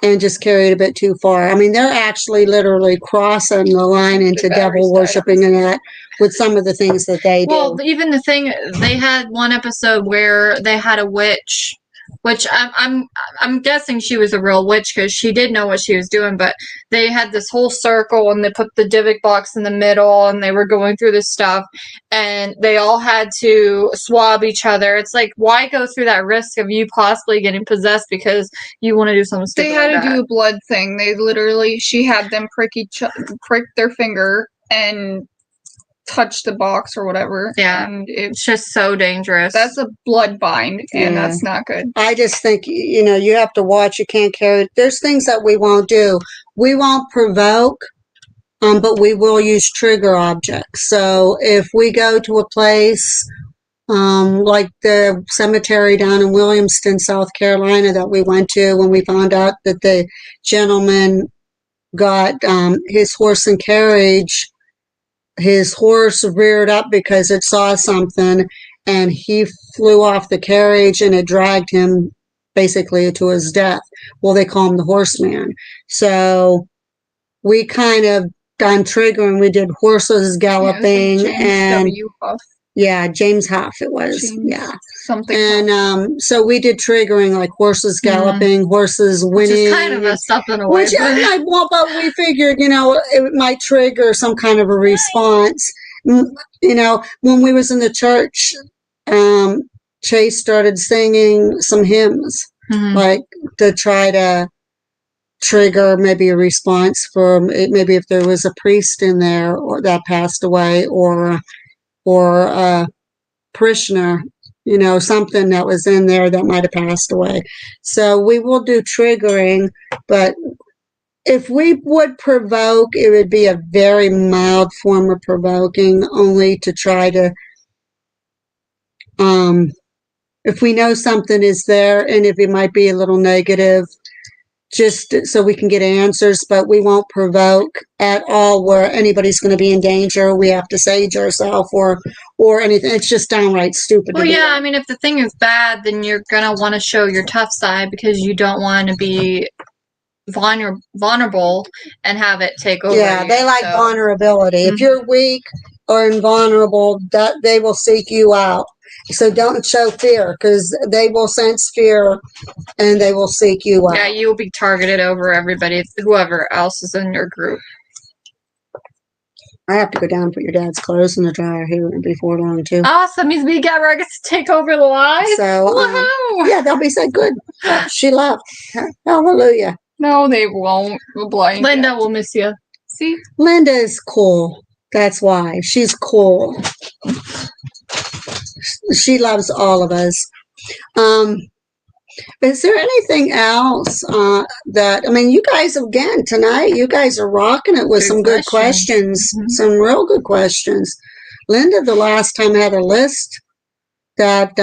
and just carry it a bit too far. I mean, they're actually literally crossing the line into devil worshiping and that with some of the things that they do. Well, even the thing, they had one episode where they had a witch, which I'm guessing she was a real witch because she did know what she was doing, but they had this whole circle and they put the Dybbuk box in the middle and they were going through this stuff and they all had to swab each other. It's like, why go through that risk of you possibly getting possessed because you want to do something stupid? They had like to do a blood thing. She had them prick their finger and touch the box or whatever. Yeah, and it's just so dangerous. That's a blood bind, and that's not good. I just think, you have to watch. You can't carry it. There's things that we won't do. We won't provoke, but we will use trigger objects. So if we go to a place like the cemetery down in Williamston, South Carolina that we went to when we found out that the gentleman got his horse and carriage, his horse reared up because it saw something and he flew off the carriage and it dragged him basically to his death. Well, they call him the horseman. So we kind of done triggering. We did horses galloping and James Huff it was. Something. And so we did triggering like horses galloping, horses winning. Which is kind of messed up in a way. But we figured, it might trigger some kind of a response. When we was in the church, Chase started singing some hymns, like to try to trigger maybe a response for maybe if there was a priest in there or that passed away or a parishioner, something that was in there that might have passed away. So we will do triggering, but if we would provoke, it would be a very mild form of provoking, only to try to, if we know something is there and if it might be a little negative, just so we can get answers, but we won't provoke at all where anybody's going to be in danger. We have to sage ourselves or anything. It's just downright stupid. Well, I mean, if the thing is bad, then you're going to want to show your tough side because you don't want to be vulnerable and have it take over. Yeah, they like vulnerability. If you're weak or invulnerable, that they will seek you out. So don't show fear because they will sense fear and they will seek you out. Yeah, you will be targeted over everybody, whoever else is in your group. I have to go down and put your dad's clothes in the dryer here before long too. Awesome, means me Gabra gets to take over the live. So they'll be so good. She left. Hallelujah. No, they won't. Linda will miss you. See, Linda is cool. That's why she's cool. She loves all of us. Is there anything else you guys, again, tonight, you guys are rocking it with some good questions, some real good questions. Linda, the last time, had a list that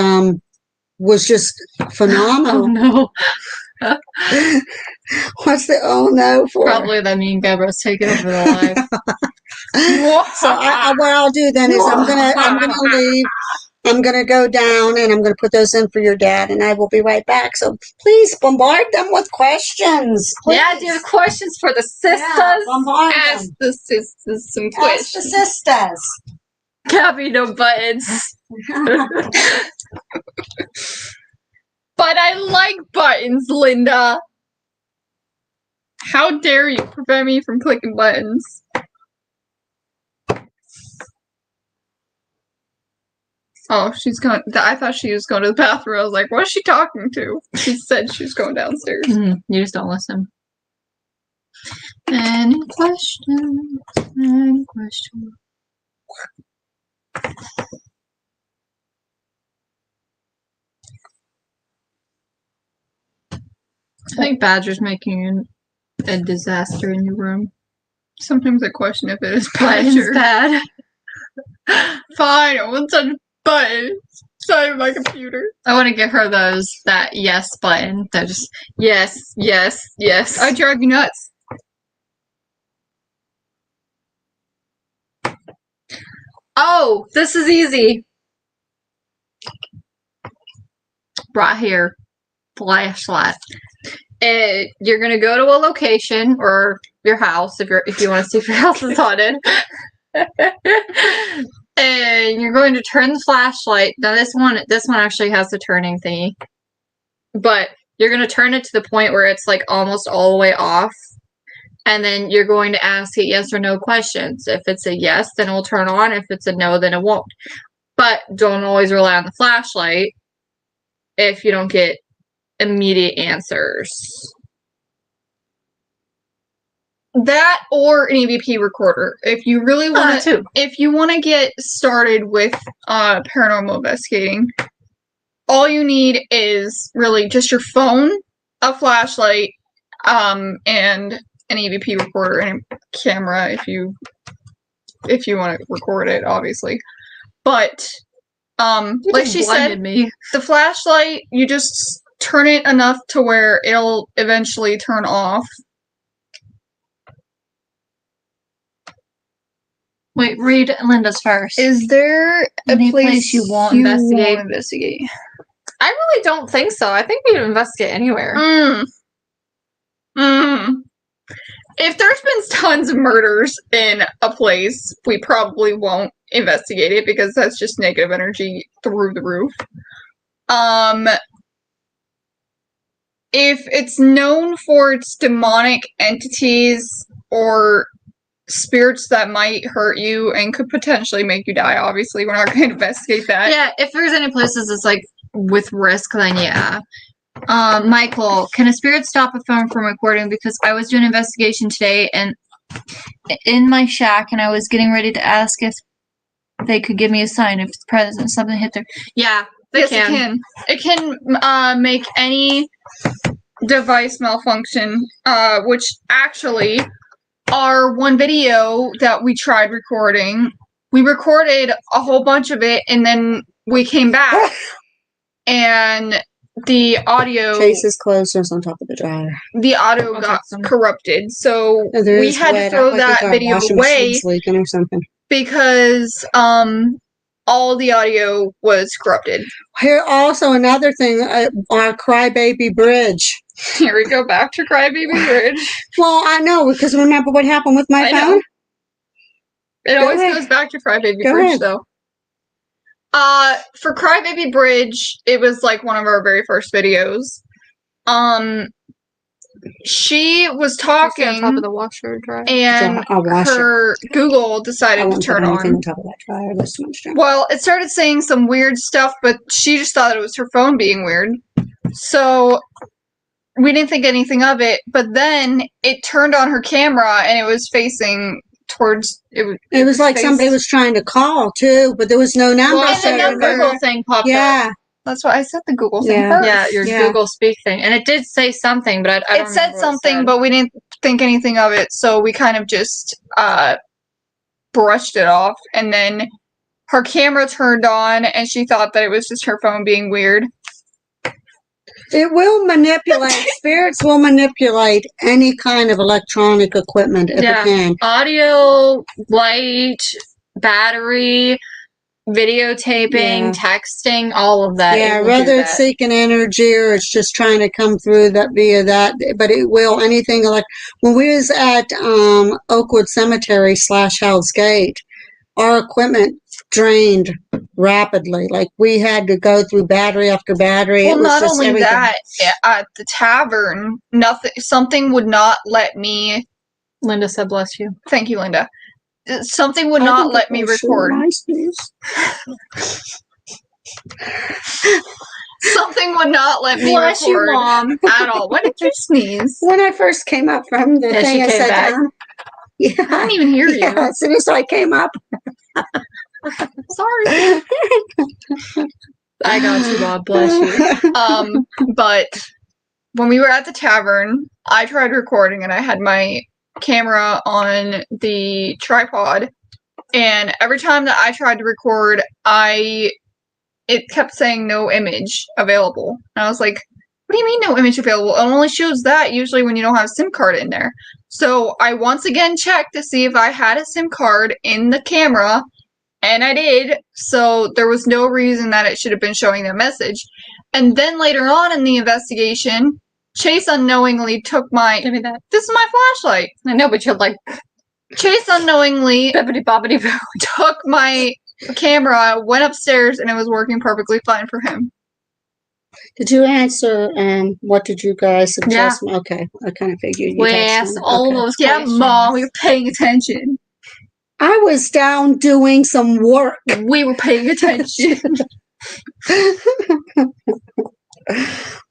was just Oh phenomenal. no. What's the oh no for? Probably that me and Gabriel's taking over the live. So what I'll do then is I'm gonna leave. I'm gonna go down and I'm gonna put those in for your dad, and I will be right back. So please bombard them with questions. Please. Yeah, do you have questions for the sisters? Yeah, bombard Ask them. the sisters some Ask the questions. sisters. Gabby, no buttons. But I like buttons, Linda. How dare you prevent me from clicking buttons? Oh, she's going. I thought she was going to the bathroom. I was like, what is she talking to? She said she was going downstairs. You just don't listen. Any questions? Any questions? I think Badger's making a disaster in your room. Sometimes I question if it is Button's Badger. bad. Fine, I won't touch buttons. It's not even my computer. I want to give her that yes button. That just yes, yes, yes. I drive you nuts. Oh, this is easy. Right here, flashlight. You're gonna go to a location or your house if you want to see if your house is haunted. And you're going to turn the flashlight. Now this one actually has the turning thingy. But you're going to turn it to the point where it's like almost all the way off. And then you're going to ask it yes or no questions. If it's a yes, then it will turn on. If it's a no, then it won't. But don't always rely on the flashlight if you don't get immediate answers. That or an EVP recorder. If you really want too. If you want to get started with paranormal investigating, all you need is really just your phone, a flashlight, and an EVP recorder and a camera if you want to record it, obviously. But like she said, the flashlight, you just turn it enough to where it'll eventually turn off. Wait, read Linda's first. Is there Any a place you won't investigate? I really don't think so. I think we'd investigate anywhere. If there's been tons of murders in a place, we probably won't investigate it because that's just negative energy through the roof. If it's known for its demonic entities or spirits that might hurt you and could potentially make you die, obviously we're not going to investigate that. Yeah, if there's any places it's like with risk, then yeah. Michael, can a spirit stop a phone from recording? Because I was doing an investigation today and in my shack and I was getting ready to ask if they could give me a sign if it's present, something hit there. Yeah, Yes, it can. It can make any device malfunction, which actually our one video that we tried recording, we recorded a whole bunch of it and then we came back and the audio Case is closed, just on top of the dryer. The audio got corrupted, so we had to throw that video away leaking or something. because all the audio was corrupted. Here, also another thing, our Crybaby Bridge. Here we go back to Crybaby Bridge. Well, I know because remember what happened with my phone. It always goes back to Crybaby Bridge, though. For Crybaby Bridge, it was like one of our very first videos. She was talking on top of the washer dryer. And her Google decided to turn on. On top of that dryer. There's too much dryer. Well, it started saying some weird stuff, but she just thought it was her phone being weird. So we didn't think anything of it, but then it turned on her camera and it was facing towards it was like somebody was trying to call too, but there was no number. Well, and then the Google thing popped up. That's why I said the Google thing first. Yeah, your Google Speak thing. And it did say something, but I don't It said something, but we didn't think anything of it, so we kind of just brushed it off. And then her camera turned on and she thought that it was just her phone being weird. It will manipulate, spirits will manipulate any kind of electronic equipment if it can. Audio, light, battery, videotaping, texting, all of that. Yeah, whether it's seeking energy or it's just trying to come through that via that, but it will anything like when we was at Oakwood Cemetery / Hell's Gate, our equipment drained rapidly. Like we had to go through battery after battery. Well, it was not just only everything. that, at the tavern, something would not let me. Linda said, "Bless you." Thank you, Linda. Something would not let me record. Something would not let me Bless you, record Mom. at all. When did you sneeze? When I first came up from the thing, I sat down. Yeah, I didn't even hear you. As soon as I came up. Sorry. I got you, Bob. Bless you. But when we were at the tavern, I tried recording and I had my camera on the tripod, and every time that I tried to record, it kept saying no image available. And I was like, what do you mean no image available? It only shows that usually when you don't have a SIM card in there. So I once again checked to see if I had a SIM card in the camera, and I did. So there was no reason that it should have been showing that message. And then later on in the investigation, Chase unknowingly took my... Give me that. This is my flashlight. I know, but you're like... Chase unknowingly Bibbidi-bobbidi-boo. took my camera, went upstairs, and it was working perfectly fine for him. Did you answer? What did you guys suggest? Yeah. Okay, I kind of figured you We texted asked me. all Okay. those Yeah, questions. Mom, we were paying attention. I was down doing some work. We were paying attention.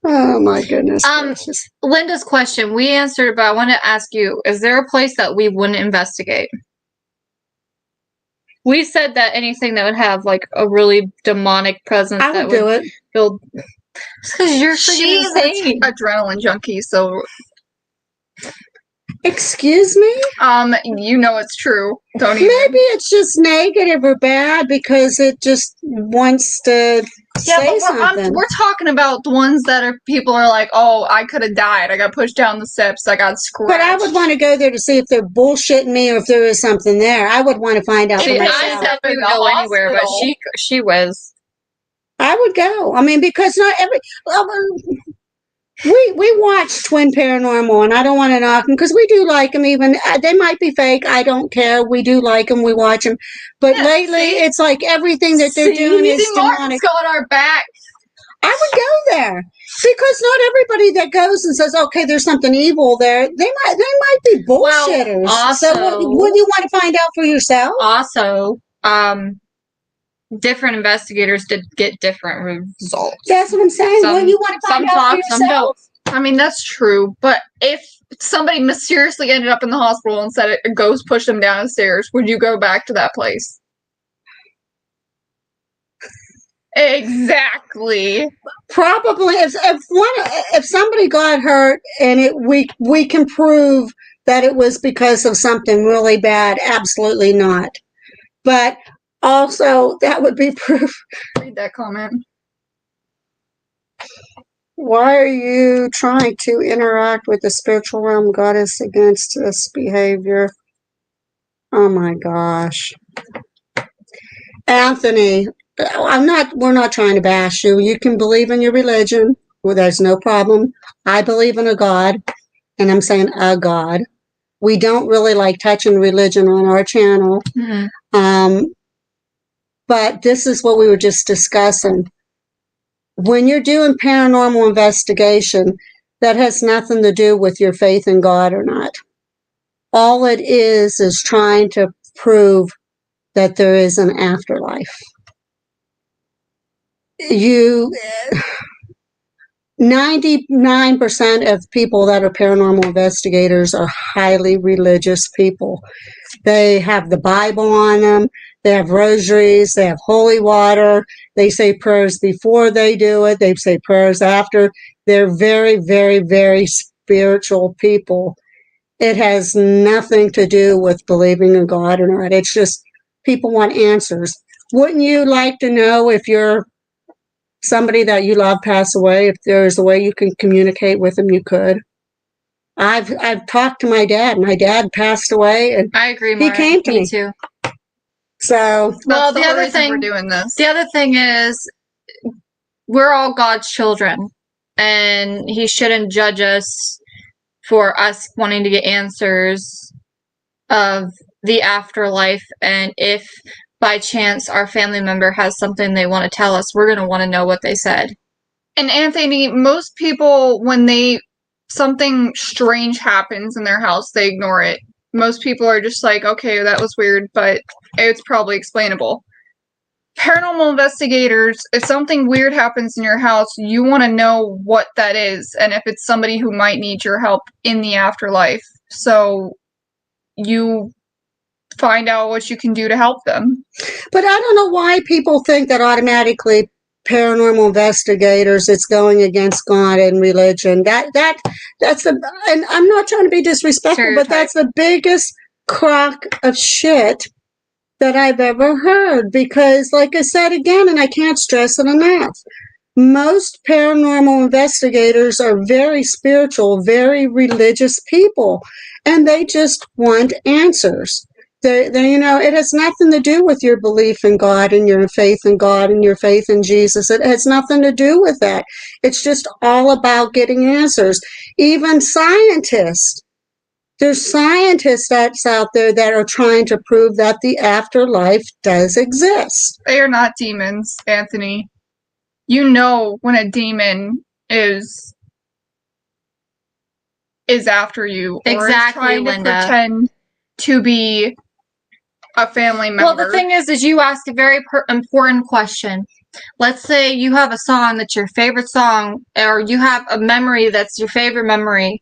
Oh my goodness. gracious. Linda's question, we answered, but I want to ask you, is there a place that we wouldn't investigate? We said that anything that would have like a really demonic presence I that would do it. build. Because you're She's freaking insane. an adrenaline junkie, so Excuse me? you know it's true. Don't even. Maybe it's just negative or bad because it just wants to say something. We're talking about the ones that are people are like, oh, I could have died. I got pushed down the steps. I got scratched. But I would want to go there to see if they're bullshitting me or if there is something there. I would want to find out for See, I myself. said we would In the go anywhere, but hospital. she was. I would go. I mean, because not every... We watch Twin Paranormal, and I don't want to knock them because we do like them. Even they might be fake. I don't care. We do like them. We watch them. But Yeah, lately, see? it's like everything that they're doing is demonic. got our back. I would go there because not everybody that goes and says, "Okay, there's something evil there." They might be bullshitters. also- So wouldn't you want to find out for yourself? Also, different investigators did get different results. That's what I'm saying. Some- Wouldn't you want to some find out talk, for some yourself? I mean, that's true. But if somebody mysteriously ended up in the hospital and said a ghost pushed them down the stairs, would you go back to that place? Exactly. Probably, if somebody got hurt and we can prove that it was because of something really bad, absolutely not. But also, that would be proof. Read that comment. Why are you trying to interact with the spiritual realm goddess against this behavior? Oh my gosh. Anthony, we're not trying to bash you. You can believe in your religion. Well, there's no problem. I believe in a God, and I'm saying a God. We don't really like touching religion on our channel. Mm-hmm. But this is what we were just discussing. When you're doing paranormal investigation, that has nothing to do with your faith in God or not. All it is trying to prove that there is an afterlife. 99% of people that are paranormal investigators are highly religious people. They have the Bible on them. They have rosaries. They have holy water. They say prayers before they do it. They say prayers after. They're very, very, very spiritual people. It has nothing to do with believing in God or not. It's just people want answers. Wouldn't you like to know if you're somebody that you love pass away, if there's a way you can communicate with them, you could? I've talked to my dad. My dad passed away, and I agree, he Mara. came to me. too. So, Well, That's the whole other reason thing we're doing this. The other thing is, we're all God's children, and He shouldn't judge us for us wanting to get answers of the afterlife. And if by chance our family member has something they want to tell us, we're going to want to know what they said. And Anthony, most people, when something strange happens in their house, they ignore it. Most people are just like, okay, that was weird, but it's probably explainable. Paranormal investigators, if something weird happens in your house, you want to know what that is, and if it's somebody who might need your help in the afterlife. So you find out what you can do to help them. but I don't know why people think that automatically paranormal investigators, it's going against God and religion. That's the, and I'm not trying to be disrespectful, but that's the biggest crock of shit that I've ever heard. Because, like I said again, and I can't stress it enough, most paranormal investigators are very spiritual, very religious people, and they just want answers. It has nothing to do with your belief in God and your faith in God and your faith in Jesus. It has nothing to do with that. It's just all about getting answers. Even scientists, there's scientists that's out there that are trying to prove that the afterlife does exist. They are not demons, Anthony. You know when a demon is after you, or is trying to pretend to be a family member. Well, the thing is you ask a very important question. Let's say you have a song that's your favorite song, or you have a memory that's your favorite memory,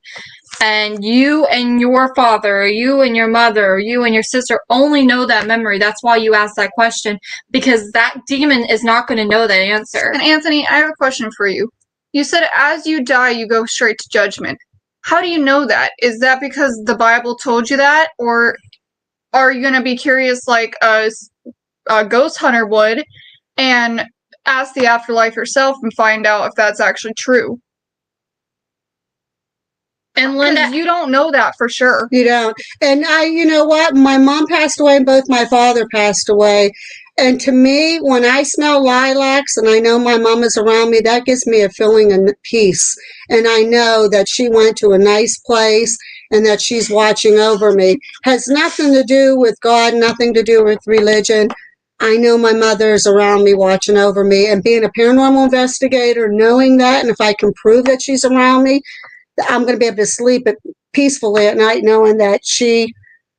and you and your father, or you and your mother, or you and your sister only know that memory. That's why you ask that question, because that demon is not going to know that answer. And Anthony, I have a question for you. You said as you die, you go straight to judgment. How do you know that? Is that because the Bible told you that, or are you going to be curious like a ghost hunter would and ask the afterlife yourself and find out if that's actually true? And Linda, you don't know that for sure. You don't. And you know what? My mom passed away and both my father passed away. And to me, when I smell lilacs and I know my mom is around me, that gives me a feeling of peace. And I know that she went to a nice place and that she's watching over me. Has nothing to do with God, nothing to do with religion. I know my mother is around me, watching over me. And being a paranormal investigator, knowing that, and if I can prove that she's around me, I'm going to be able to sleep peacefully at night knowing that she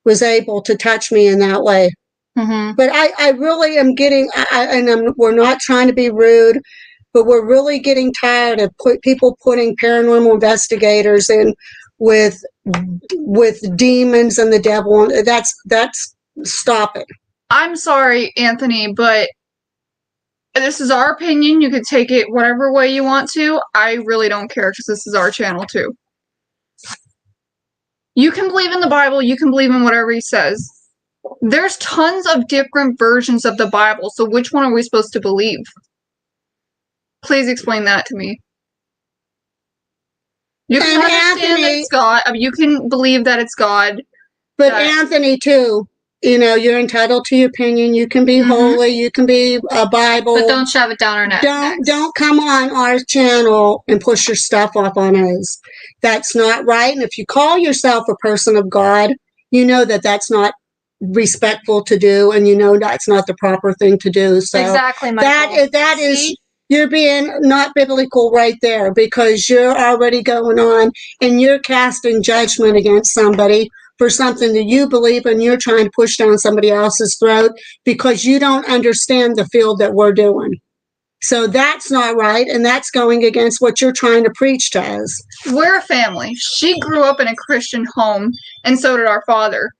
was able to touch me in that way. Mm-hmm. But I really am getting, we're not trying to be rude, but we're really getting tired of people putting paranormal investigators in with demons and the devil. That's stop it. I'm sorry, Anthony, but this is our opinion. You can take it whatever way you want to. I really don't care because this is our channel too. You can believe in the Bible. You can believe in whatever he says. There's tons of different versions of the Bible, so which one are we supposed to believe? Please explain that to me. You can understand that it's God. I mean, you can believe that it's God. But Anthony, too, you're entitled to your opinion. You can be holy. You can be a Bible. But don't shove it down our neck. Don't come on our channel and push your stuff off on us. That's not right. And if you call yourself a person of God, you know that that's not respectful to do, and you know that's not the proper thing to do. So exactly, Michael. that is, you're being not biblical right there, because you're already going on and you're casting judgment against somebody for something that you believe, and you're trying to push down somebody else's throat because you don't understand the field that we're doing. So that's not right, and that's going against what you're trying to preach to us. We're a family. She grew up in a Christian home, and so did our father.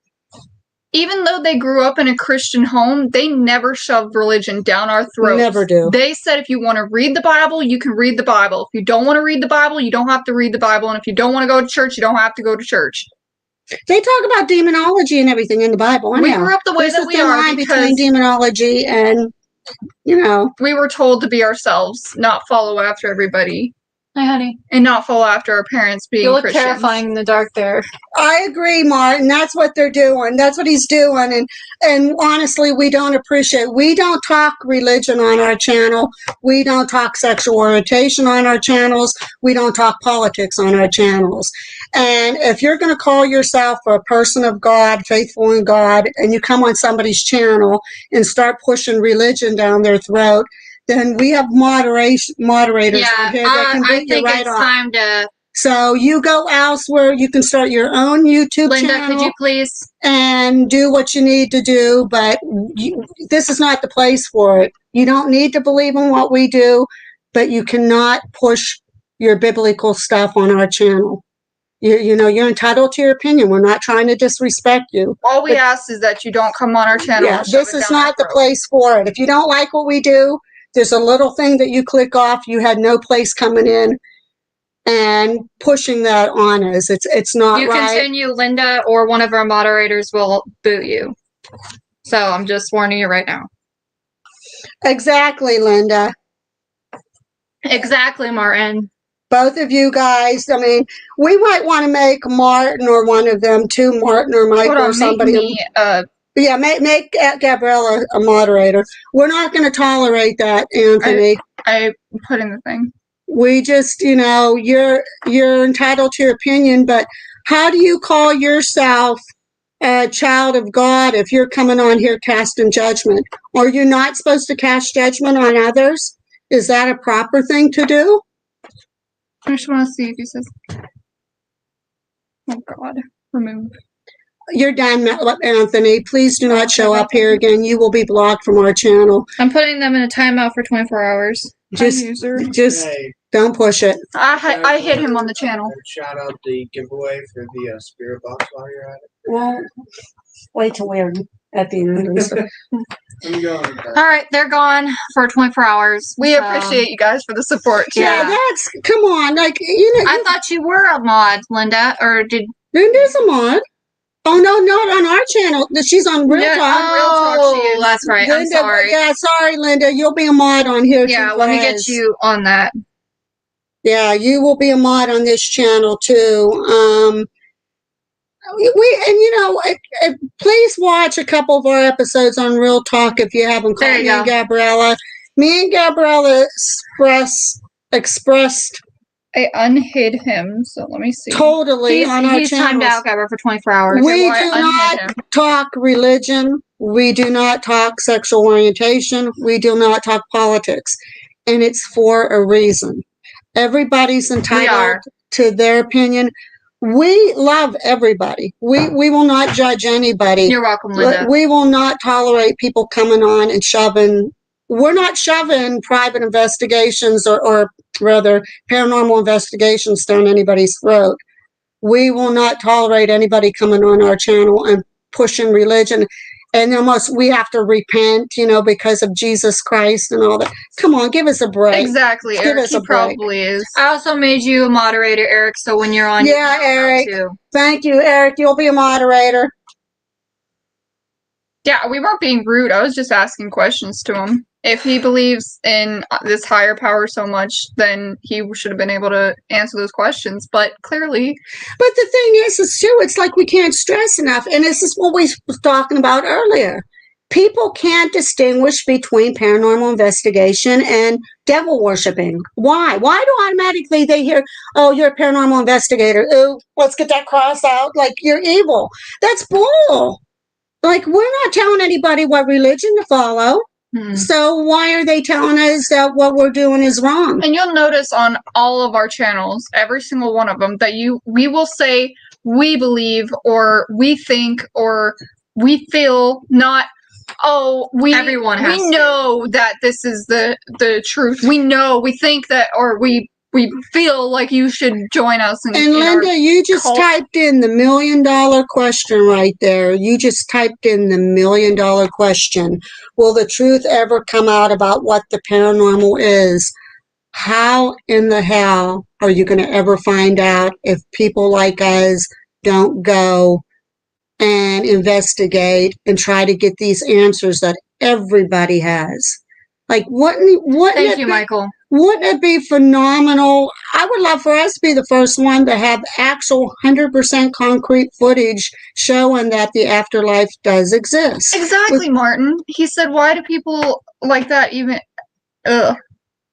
Even though they grew up in a Christian home, they never shoved religion down our throats. Never do. They said if you want to read the Bible, you can read the Bible. If you don't want to read the Bible, you don't have to read the Bible. And if you don't want to go to church, you don't have to go to church. They talk about demonology and everything in the Bible. We grew up the way that we are line because between demonology and, we were told to be ourselves, not follow after everybody. Hi, honey. And not follow after our parents being You look Christians. terrifying in the dark there. I agree, Martin. That's what they're doing. That's what he's doing. And honestly, we don't appreciate. We don't talk religion on our channel. We don't talk sexual orientation on our channels. We don't talk politics on our channels. And if you're going to call yourself a person of God, faithful in God, and you come on somebody's channel and start pushing religion down their throat, then we have moderators on here that can beat you right off. Time to. So you go elsewhere. You can start your own YouTube Linda, channel. could you please? And do what you need to do, but this is not the place for it. You don't need to believe in what we do, but you cannot push your biblical stuff on our channel. You're entitled to your opinion. We're not trying to disrespect you. All we ask is that you don't come on our channel. Yeah, this is not the place for it. If you don't like what we do, there's a little thing that you click off. You had no place coming in and pushing that on us. It's not You right. continue, Linda, or one of our moderators will boot you. So I'm just warning you right now. Exactly, Linda. Exactly, Martin. Both of you guys, I mean, we might want to make Martin or one of them, too, Martin or Mike or somebody. Make Gabriella a moderator. We're not going to tolerate that, Anthony. I put in the thing. We just, you're entitled to your opinion, but how do you call yourself a child of God if you're coming on here casting judgment? Are you not supposed to cast judgment on others? Is that a proper thing to do? I just want to see if he says. Oh God, remove. You're done, Anthony. Please do not show up here again. You will be blocked from our channel. I'm putting them in a timeout for 24 hours. Just don't push it. I hit him on the channel. Shout out the giveaway for the spirit box while you're at it. Well, wait till we're at the end. I'm going. All right, they're gone for 24 hours. We appreciate you guys for the support. Yeah, come on. I thought you were a mod, Linda, or did Linda's a mod? Oh no, not on our channel. She's on Real Talk. Oh, that's right. Linda, I'm sorry. Yeah, sorry, Linda. You'll be a mod on here. Yeah, let me get you on that. Yeah, you will be a mod on this channel too. Please watch a couple of our episodes on Real Talk if you haven't caught me and Gabriella. Me and Gabriella expressed. I unhid him, so let me see. Totally on our He's channels. timed out, Gabber, for 24 hours. We do not talk religion. We do not talk sexual orientation. We do not talk politics. And it's for a reason. Everybody's entitled to their opinion. We love everybody. We will not judge anybody. You're welcome, Linda. We will not tolerate people coming on and shoving. We're not shoving private investigations or rather paranormal investigations down anybody's throat. We will not tolerate anybody coming on our channel and pushing religion. And we have to repent, because of Jesus Christ and all that. Come on, give us a break. Exactly, Give Eric, us a break. probably is. I also made you a moderator, Eric, so when you're on... Yeah, Eric. Too. Thank you, Eric. You'll be a moderator. Yeah, we weren't being rude. I was just asking questions to him. If he believes in this higher power so much, then he should have been able to answer those questions. But clearly... But the thing is too, it's like we can't stress enough. And this is what we was talking about earlier. People can't distinguish between paranormal investigation and devil worshiping. Why? Why do automatically they hear, oh, you're a paranormal investigator. Oh, let's get that cross out. Like, you're evil. That's bull. Like, we're not telling anybody what religion to follow. So why are they telling us that what we're doing is wrong? And you'll notice on all of our channels, every single one of them, that we will say we believe or we think or we feel, not we know that this is the truth. We know, we think that, or we feel like you should join us. And Linda, you just typed in the $1 million question right there. You just typed in the $1 million question. Will the truth ever come out about what the paranormal is? How in the hell are you going to ever find out if people like us don't go and investigate and try to get these answers that everybody has. Like, Thank you, Michael. wouldn't it be phenomenal? I would love for us to be the first one to have actual 100% concrete footage showing that the afterlife does exist. Exactly, Martin. He said, why do people like that even... Ugh.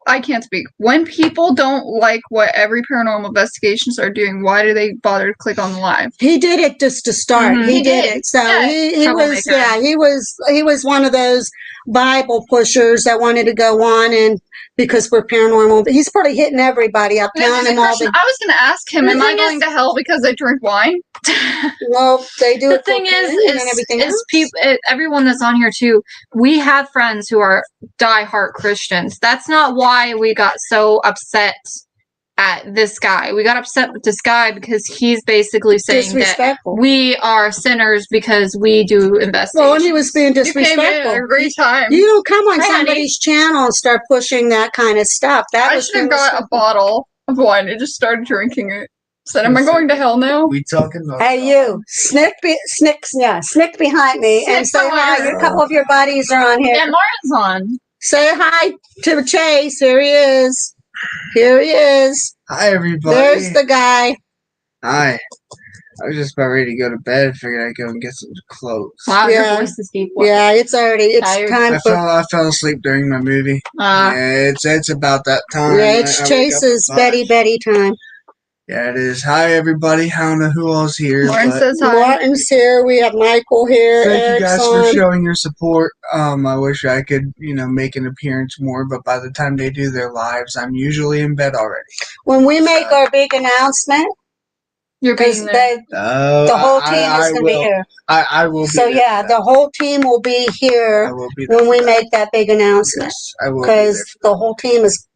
I can't speak. When people don't like what every paranormal investigations are doing, why do they bother to click on the live? He did it just to start. Mhm. He did it. So Yeah, he was, troublemaker. he was one of those Bible pushers that wanted to go on, and because we're paranormal, he's probably hitting everybody up, telling them all the... I was going to ask him, The am I thing going is- to hell because I drink wine? Well, they do The it thing for is, communion and everything else. everyone that's on here too, we have friends who are diehard Christians. That's not why we got so upset at this guy. We got upset with this guy because he's basically saying that Disrespectful. we are sinners because we do investigations. Well, and he was being You came in disrespectful. at a great time. You don't come on Hi, honey. somebody's channel and start pushing that kind of stuff. That I was should have being got a respectful. bottle of wine and just started drinking it. Said, am I going to hell now? We talking about Hey, you, snick behind me and Snick say hi. behind A couple of your buddies are on here. Yeah, Martin's on. Say hi to Chase. Here he is. Here he is. Hi, everybody. There's the guy. Hi. I was just about ready to go to bed. Figured I'd go and get some clothes. Wow, Yeah. your voice is deep. Yeah, it's Tired. time for... I fell asleep during my movie. Yeah, it's about that time. Yeah, it's I wake up Chase's at 5. Betty time. Yeah, it is. Hi, everybody. I don't know who all's here, Martin but says hi. Martin's here. We have Michael here. thank you Eric's guys on. for showing your support. I wish I could, make an appearance more, but by the time they do their lives, I'm usually in bed already. When we make our big announcement, You're because being there. the whole team is going to be here. I will be So there yeah, for the that. whole team will be I here will be there when for we that. make that big announcement. Yes, I will be Because there. the whole team is...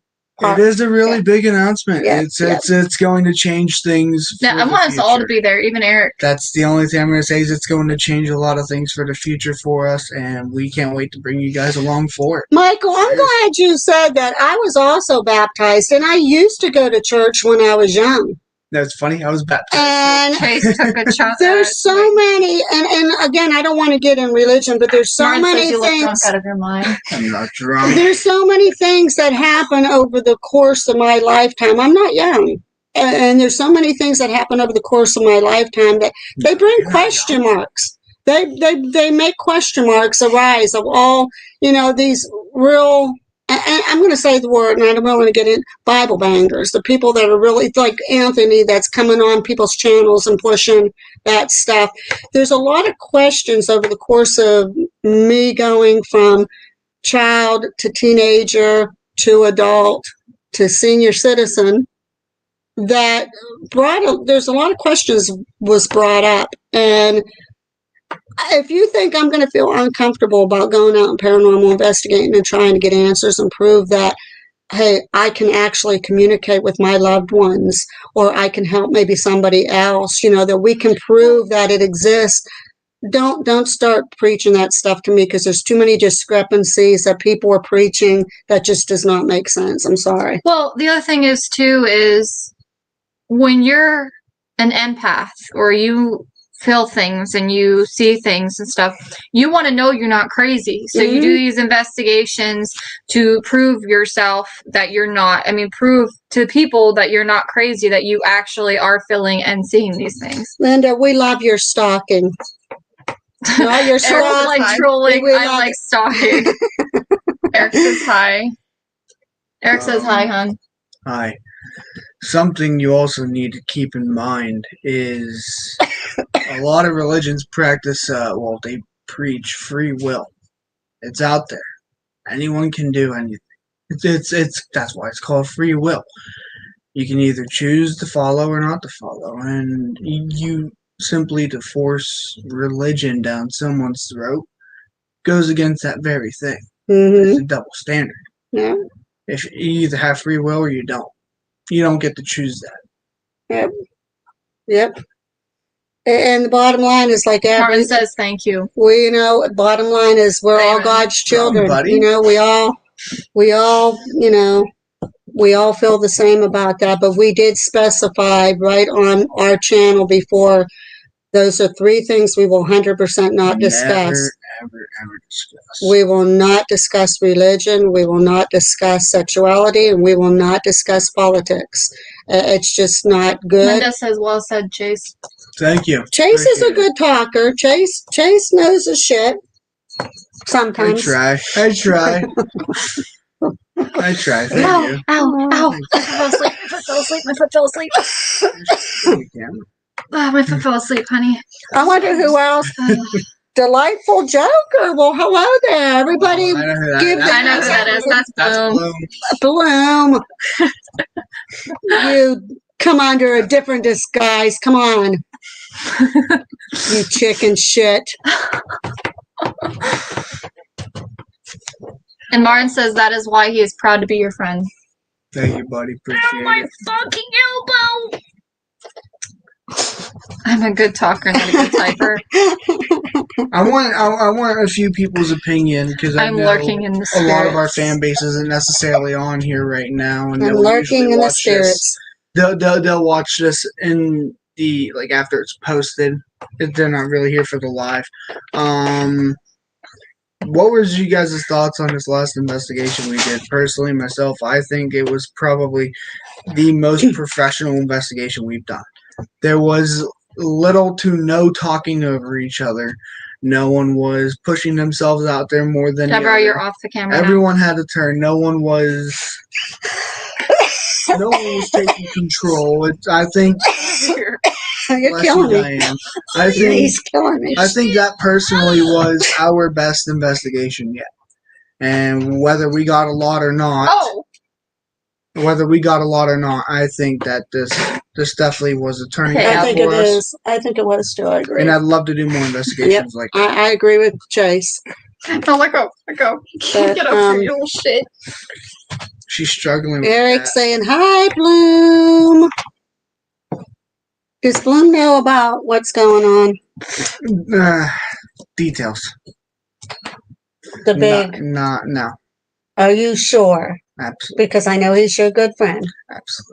It is a really big announcement. Yeah, It's going to change things. Yeah, for I the want us all to future. be there, even Eric. That's the only thing I'm going to say is it's going to change a lot of things for the future for us, and we can't wait to bring you guys along for it. Michael, I'm glad you said that. I was also baptized, and I used to go to church when I was young. That's funny. I was baptized. And Chase took a chunk. there's so many, and again, I don't want to get in religion, but there's so Martin many says you look things. drunk out of your mind. I'm not drunk. There's so many things that happen over the course of my lifetime. I'm not young. And there's so many things that happen over the course of my lifetime that they bring question marks. They make question marks arise of all, these real, and I'm going to say the word, and I don't want to get in, Bible bangers, the people that are really, like Anthony, that's coming on people's channels and pushing that stuff. There's a lot of questions over the course of me going from child to teenager to adult to senior citizen that there's a lot of questions was brought up. And if you think I'm going to feel uncomfortable about going out and paranormal investigating and trying to get answers and prove that, hey, I can actually communicate with my loved ones, or I can help maybe somebody else, that we can prove that it exists, don't start preaching that stuff to me, because there's too many discrepancies that people are preaching that just does not make sense. I'm sorry. Well, the other thing is too is when you're an empath or you feel things and you see things and stuff, you want to know you're not crazy. So you do these investigations to prove yourself that you're not. I mean, prove to people that you're not crazy, that you actually are feeling and seeing these things. Linda, we love your stalking. Not your Eric stalking. like trolling. We I love like it. stalking. Eric says hi. Eric says hi, hon. Hi. Something you also need to keep in mind is a lot of religions practice, they preach free will. It's out there. Anyone can do anything. It's that's why it's called free will. You can either choose to follow or not to follow, and you simply to force religion down someone's throat goes against that very thing. It's a double standard. Yeah. If you either have free will or you don't. You don't get to choose that. Yep. And the bottom line is like Martin says thank you. bottom line is we're all Amen. God's children. buddy. We all feel the same about that, but we did specify right on our channel before Those are three things we will 100% not discuss. Never, ever discuss. We will not discuss religion. We will not discuss sexuality, and we will not discuss politics. It's just not good. Linda says, "Well said, Chase." Thank you. Chase is a Appreciate good talker. Chase knows his shit. I Sometimes. try. I try. Thank Ow, you. ow, ow. My foot fell asleep. My foot fell asleep. My foot fell asleep. Oh, my foot fell asleep, honey. I wonder who else. Delightful Joker. Well, hello there, everybody. Oh, I know who that give is. the I know who that is. That's Bloom. Bloom. Bloom. You come under a different disguise. Come on. You chicken shit. And Martin says that is why he is proud to be your friend. Thank you, buddy. Appreciate it. Fucking elbow! I'm a good talker, not a good typer. I want a few people's opinion because I I'm know lurking in the a lot of our spirits. fan base isn't necessarily on here right now, and I'm they'll lurking usually in the watch this. spirits. They'll watch this in the after it's posted. If they're not really here for the live. What was you guys' thoughts on this last investigation we did? Personally, myself, I think it was probably the most professional investigation we've done. There was little to no talking over each other. No one was pushing themselves out there more than the Deborah, other. you're off the camera now. Everyone had a turn. No one was taking control. I think. You're Bless killing you, me. Diane. I think He's killing me. I think that personally was our best investigation yet. And whether we got a lot or not, I think that this definitely was a turning Okay, point I think for it us. is. I think it was too. I agree. And I'd love to do more investigations like that. I agree with Chase. No, let go. Let go. But, Get up here, you little shit. She's struggling with Eric's that. saying, hi, Bloom. Does Bloom know about what's going on? Details. The big. No. Are you sure? Absolutely. Because I know he's your good friend. Absolutely.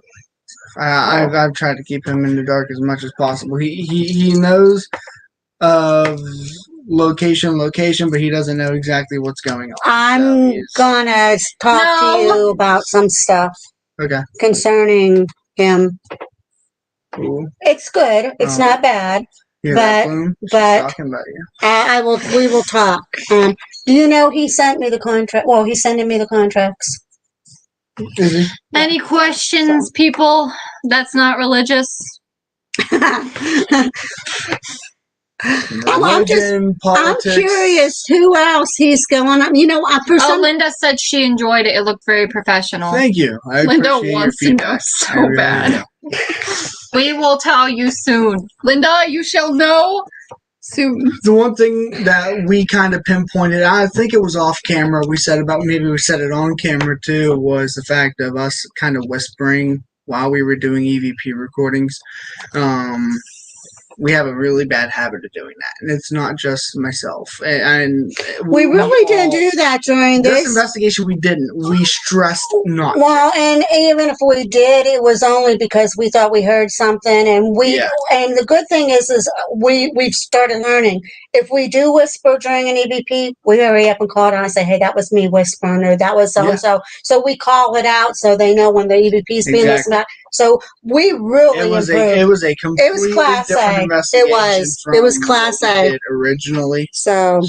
I've tried to keep him in the dark as much as possible. He knows of location, but he doesn't know exactly what's going on. I'm gonna talk to you about some stuff Okay. concerning him. Cool. It's good. It's not bad. Hear But- that, Bloom? She's but- talking about you. I will. We will talk. Do you know he sent me the contract? Well, he's sending me the contracts. Is he? Any questions, people? That's not religious. I'm Politics. curious who else he's going on. You know, for Oh, some Linda said she enjoyed it. It looked very professional. Thank you. I Linda appreciate wants your to feedback. know I so really bad. do. We will tell you soon. Linda, you shall know soon. The one thing that we kind of pinpointed, I think it was off camera, we said it on camera too, was the fact of us kind of whispering while we were doing EVP recordings. We have a really bad habit of doing that, and it's not just myself. And we really didn't do that during this this. investigation. We didn't. We stressed not. Well, and even if we did, it was only because we thought we heard something, and Yeah. And the good thing is we've started learning. If we do whisper during an EVP, we hurry up and call it out and say, "Hey, that was me whispering," or "That was so and so." So we call it out so they know when the EVP is being listened at. So we really It was improved. a completely Class A. different It investigation. was. From It was Class what we A. did originally. So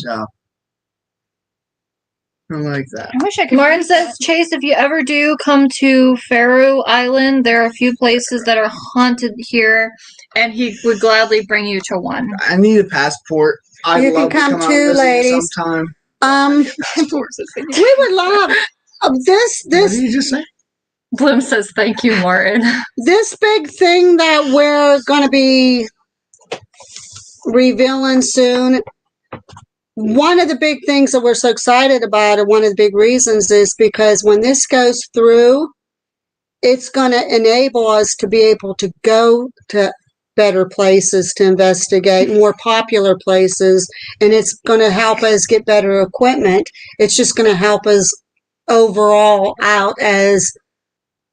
I like that. I wish I could. Martin says, Chase, if you ever do come to Faroe Island, there are a few places that are haunted here, and he would gladly bring you to one. I need a passport. I'd You can love come to come out too, and visit you ladies. sometime. we would love this. What did you just say? Bloom says, thank you, Martin. This big thing that we're going to be revealing soon. One of the big things that we're so excited about, and one of the big reasons, is because when this goes through, it's going to enable us to be able to go to better places to investigate, more popular places, and it's going to help us get better equipment. It's just going to help us overall out as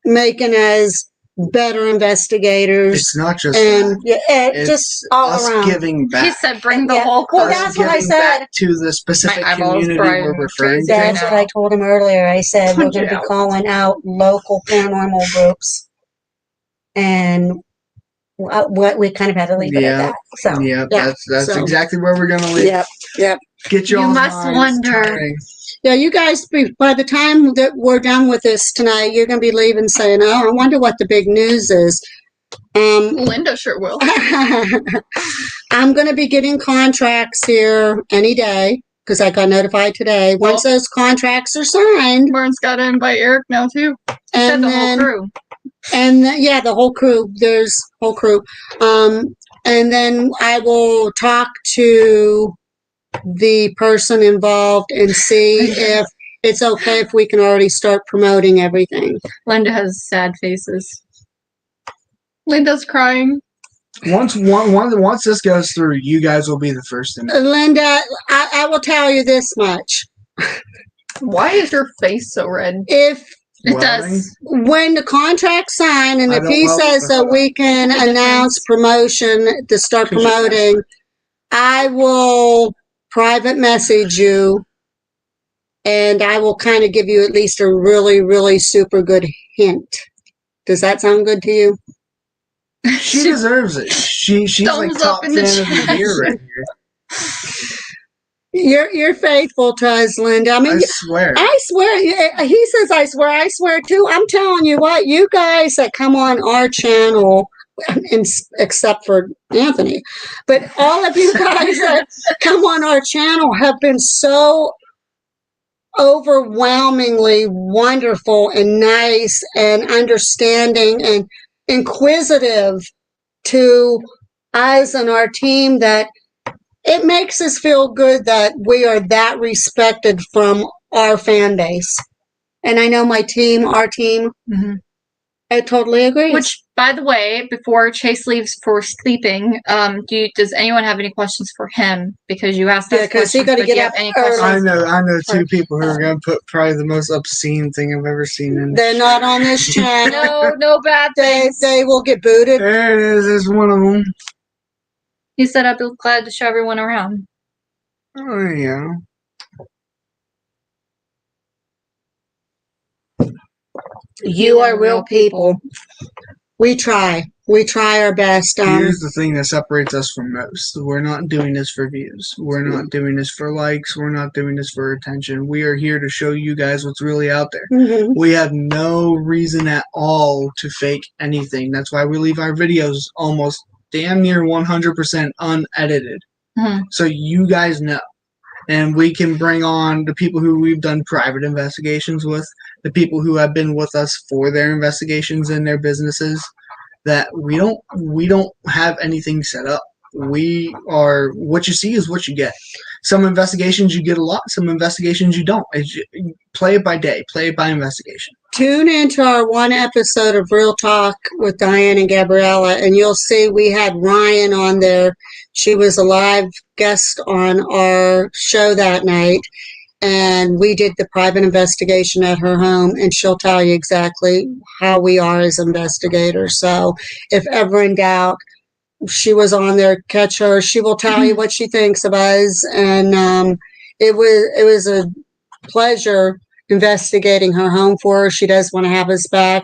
making us better investigators. It's not just And that. yeah, It's just all us around. giving back. He said, "Bring the Yeah. whole Well, crew." that's what I giving said. back to the specific My eyeballs community bright we're and referring crazy. to. That's what I told him earlier. I said we're going to be Yeah. calling out local paranormal groups, and what we kind of had to leave it at Yeah. that. So Yeah, yeah, that's so, exactly where we're gonna leave. Yep. Get You your must wonder. Yeah, you guys, by the time that we're done with this tonight, you're going to be leaving saying, "Oh, I wonder what the big news is." Linda sure will. I'm going to be getting contracts here any day because I got notified today. Once those contracts are signed, Martin's got to invite Eric now too. He said and the then whole crew. yeah, the whole crew. There's whole crew. And then I will talk to the person involved and see if it's okay if we can already start promoting everything. Linda has sad faces. Linda's crying. Once this goes through, you guys will be the first to know. Linda, I will tell you this much. Why is your face so red? If It Welding. does. when the contract's signed and I if don't he weld says with that my we can Difference. announce promotion to start Could you- promoting, I will private message you and I will kind of give you at least a really, really super good hint. Does that sound good to you? She deserves it. She's like Thumbs top up in the fan of the chat. year right here. You're faithful to us, Linda. I mean, I swear. I swear. Yeah, he says I swear. I swear too. I'm telling you what, you guys that come on our channel, except for Anthony, but all of you guys that come on our channel have been so overwhelmingly wonderful and nice and understanding and inquisitive to us and our team that it makes us feel good that we are that respected from our fan base. And I know my team, our team, I totally agree. Which, by the way, before Chase leaves for sleeping, does anyone have any questions for him? Because you asked us because he questions. got to but do get you up have any early. questions? I know two people who are gonna put probably the most obscene thing I've ever seen in. They're not on this channel. No bad things. They will get booted. There it is. There's one of them. He said, "I'd be glad to show everyone around." Oh yeah. You are real people. We try. We try our best. Here's the thing that separates us from most. We're not doing this for views. We're not doing this for likes. We're not doing this for attention. We are here to show you guys what's really out there. Mhm. We have no reason at all to fake anything. That's why we leave our videos almost damn near 100% unedited. Mhm. So you guys know. And we can bring on the people who we've done private investigations with, the people who have been with us for their investigations and their businesses, that we don't have anything set up. We are, what you see is what you get. Some investigations you get a lot, some investigations you don't. Play it by day, play it by investigation. Tune into our one episode of Real Talk with Diane and Gabriella, and you'll see we had Ryan on there. She was a live guest on our show that night, and we did the private investigation at her home, and she'll tell you exactly how we are as investigators. So if ever in doubt, she was on there, catch her. She will tell you what she thinks of us, and it was a pleasure investigating her home for her. She does want to have us back.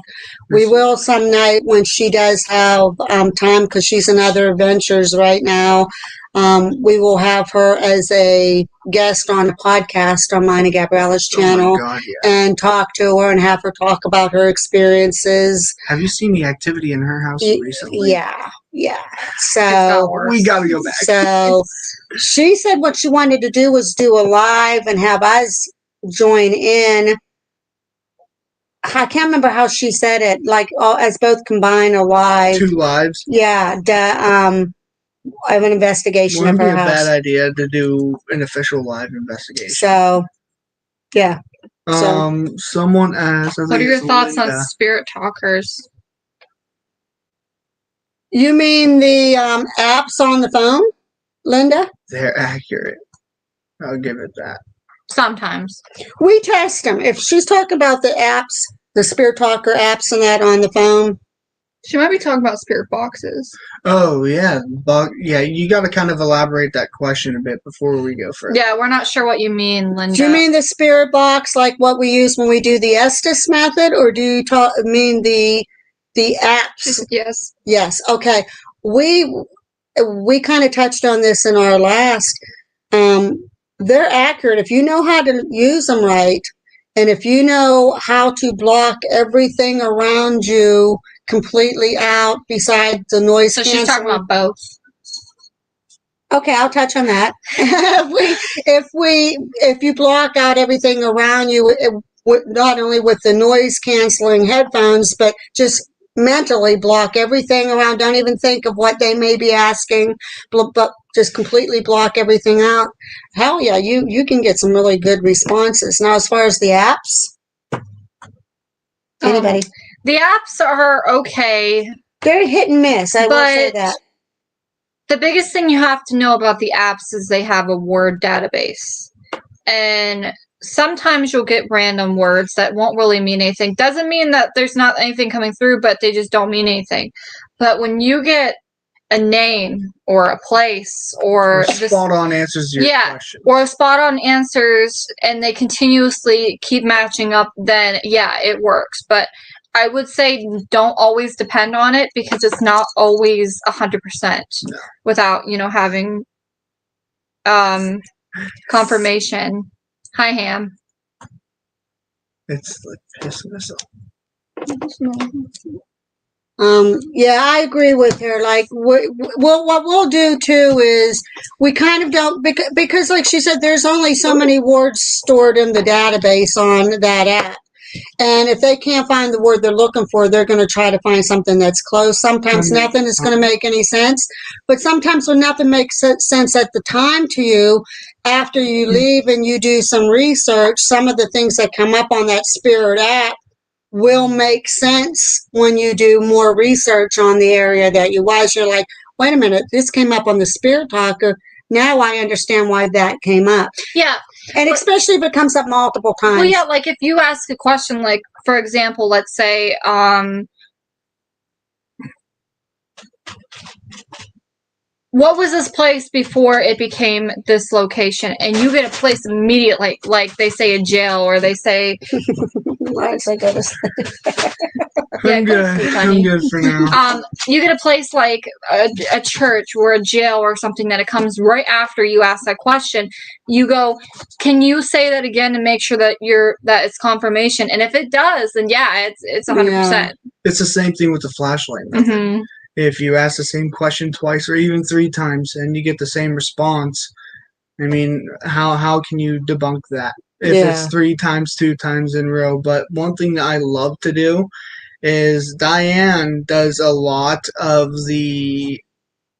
We will some night when she does have time, because she's in other adventures right now. We will have her as a guest on a podcast on mine and Gabriella's channel, Oh my God, yeah. and talk to her and have her talk about her experiences. Have you seen the activity in her house recently? Yeah. It's So got worse. We gotta go back. so she said what she wanted to do was do a live and have us join in. I can't remember how she said it, like as both combine a live. 2 lives. Yeah, of an investigation Wouldn't of be her a house. bad idea to do an official live investigation. So, yeah. Someone asked. What are your thoughts on spirit talkers? You mean the apps on the phone, Linda? They're accurate. I'll give it that. Sometimes. We test them. If she's talking about the apps, the Spirit Talker apps and that on the phone, She might be talking about spirit boxes. Oh yeah, but yeah, you got to kind of elaborate that question a bit before we go further. Yeah, we're not sure what you mean, Linda. Do you mean the spirit box like what we use when we do the Estes method, or do you mean the apps? Yes. Yes. Okay. We kind of touched on this in our last. They're accurate if you know how to use them right, and if you know how to block everything around you completely out besides the noise So she's talking canceling. about both. Okay, I'll touch on that. If you block out everything around you, not only with the noise canceling headphones, but just mentally block everything around. Don't even think of what they may be asking, but just completely block everything out. Hell yeah, you can get some really good responses. Now, as far as the apps, anybody? The apps are okay. They're hit and miss. I will say But that. the biggest thing you have to know about the apps is they have a word database. And sometimes you'll get random words that won't really mean anything. Doesn't mean that there's not anything coming through, but they just don't mean anything. But when you get a name or a place or spot on answers to your question. or spot on answers and they continuously keep matching up, then yeah, it works. But I would say don't always depend on it because it's not always 100% without, having confirmation. Hi, Ham. It's like pissing us off. Yeah, I agree with her. Like, what we'll do too is we kind of don't because, like she said, there's only so many words stored in the database on that app, and if they can't find the word they're looking for, they're going to try to find something that's close. Sometimes nothing is going to make any sense, but sometimes when nothing makes sense at the time to you, after you leave and you do some research, some of the things that come up on that Spirit app will make sense when you do more research on the area that you was. You're like, wait a minute, this came up on the Spirit Talker. Now I understand why that came up. Yeah. And especially if it comes up multiple times. Well, yeah, like if you ask a question, like, for example, let's say, what was this place before it became this location? And you get a place immediately, like they say a jail or they say... Why did I go to sleep? I'm good for now. You get a place like a church or a jail or something that it comes right after you ask that question. You go, can you say that again and make sure that it's confirmation? And if it does, then yeah, it's 100%. Yeah. It's the same thing with the flashlight method. Mm-hmm. If you ask the same question twice or even 3 times and you get the same response, I mean, how can you debunk that? If it's 3 times, 2 times in a row. But one thing that I love to do is Diane does a lot of the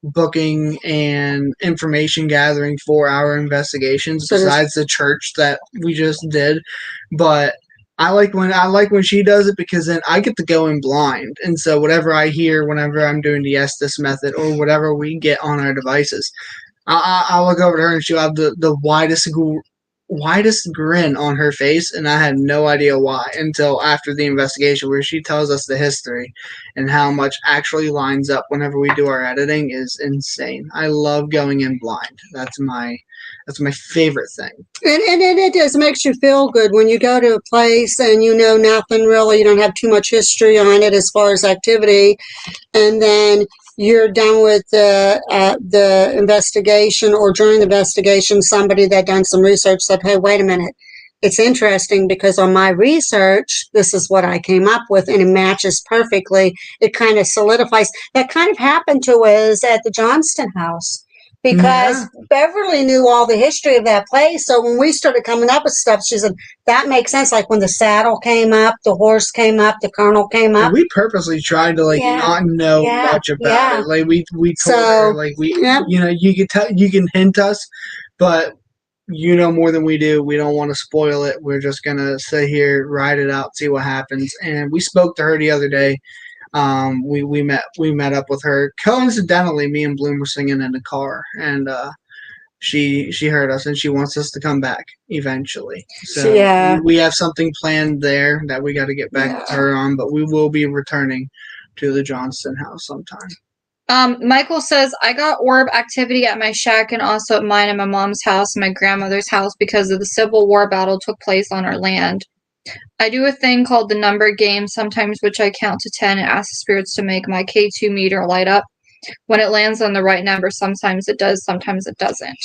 booking and information gathering for our investigations besides the church that we just did. But I like when she does it because then I get to go in blind, and so whatever I hear whenever I'm doing the Estes method or whatever we get on our devices, I'll look over to her and she'll have the widest grin on her face, and I had no idea why until after the investigation, where she tells us the history and how much actually lines up whenever we do our editing is insane. I love going in blind. That's my favorite thing. And it does, makes you feel good when you go to a place and you know nothing really, you don't have too much history on it as far as activity, and then you're done with the investigation, or during the investigation, somebody that done some research said, hey, wait a minute, it's interesting because on my research, this is what I came up with, and it matches perfectly. It kind of solidifies. That kind of happened to us at the Johnston house. Because Beverly knew all the history of that place. So when we started coming up with stuff, she said, that makes sense. Like when the saddle came up, the horse came up, the colonel came up. We purposely tried to not know much about it. Like we told her, like you can hint us, but you know more than we do. We don't want to spoil it. We're just gonna sit here, ride it out, see what happens. And we spoke to her the other day. We met up with her. Coincidentally, me and Bloom were singing in the car, and she heard us, and she wants us to come back eventually. So we have something planned there that we got to get back with her on, but we will be returning to the Johnston house sometime. Michael says, I got orb activity at my shack and also at mine and my mom's house and my grandmother's house because of the Civil War battle took place on our land. I do a thing called the number game, sometimes which I count to 10 and ask the spirits to make my K2 meter light up. When it lands on the right number, sometimes it does, sometimes it doesn't.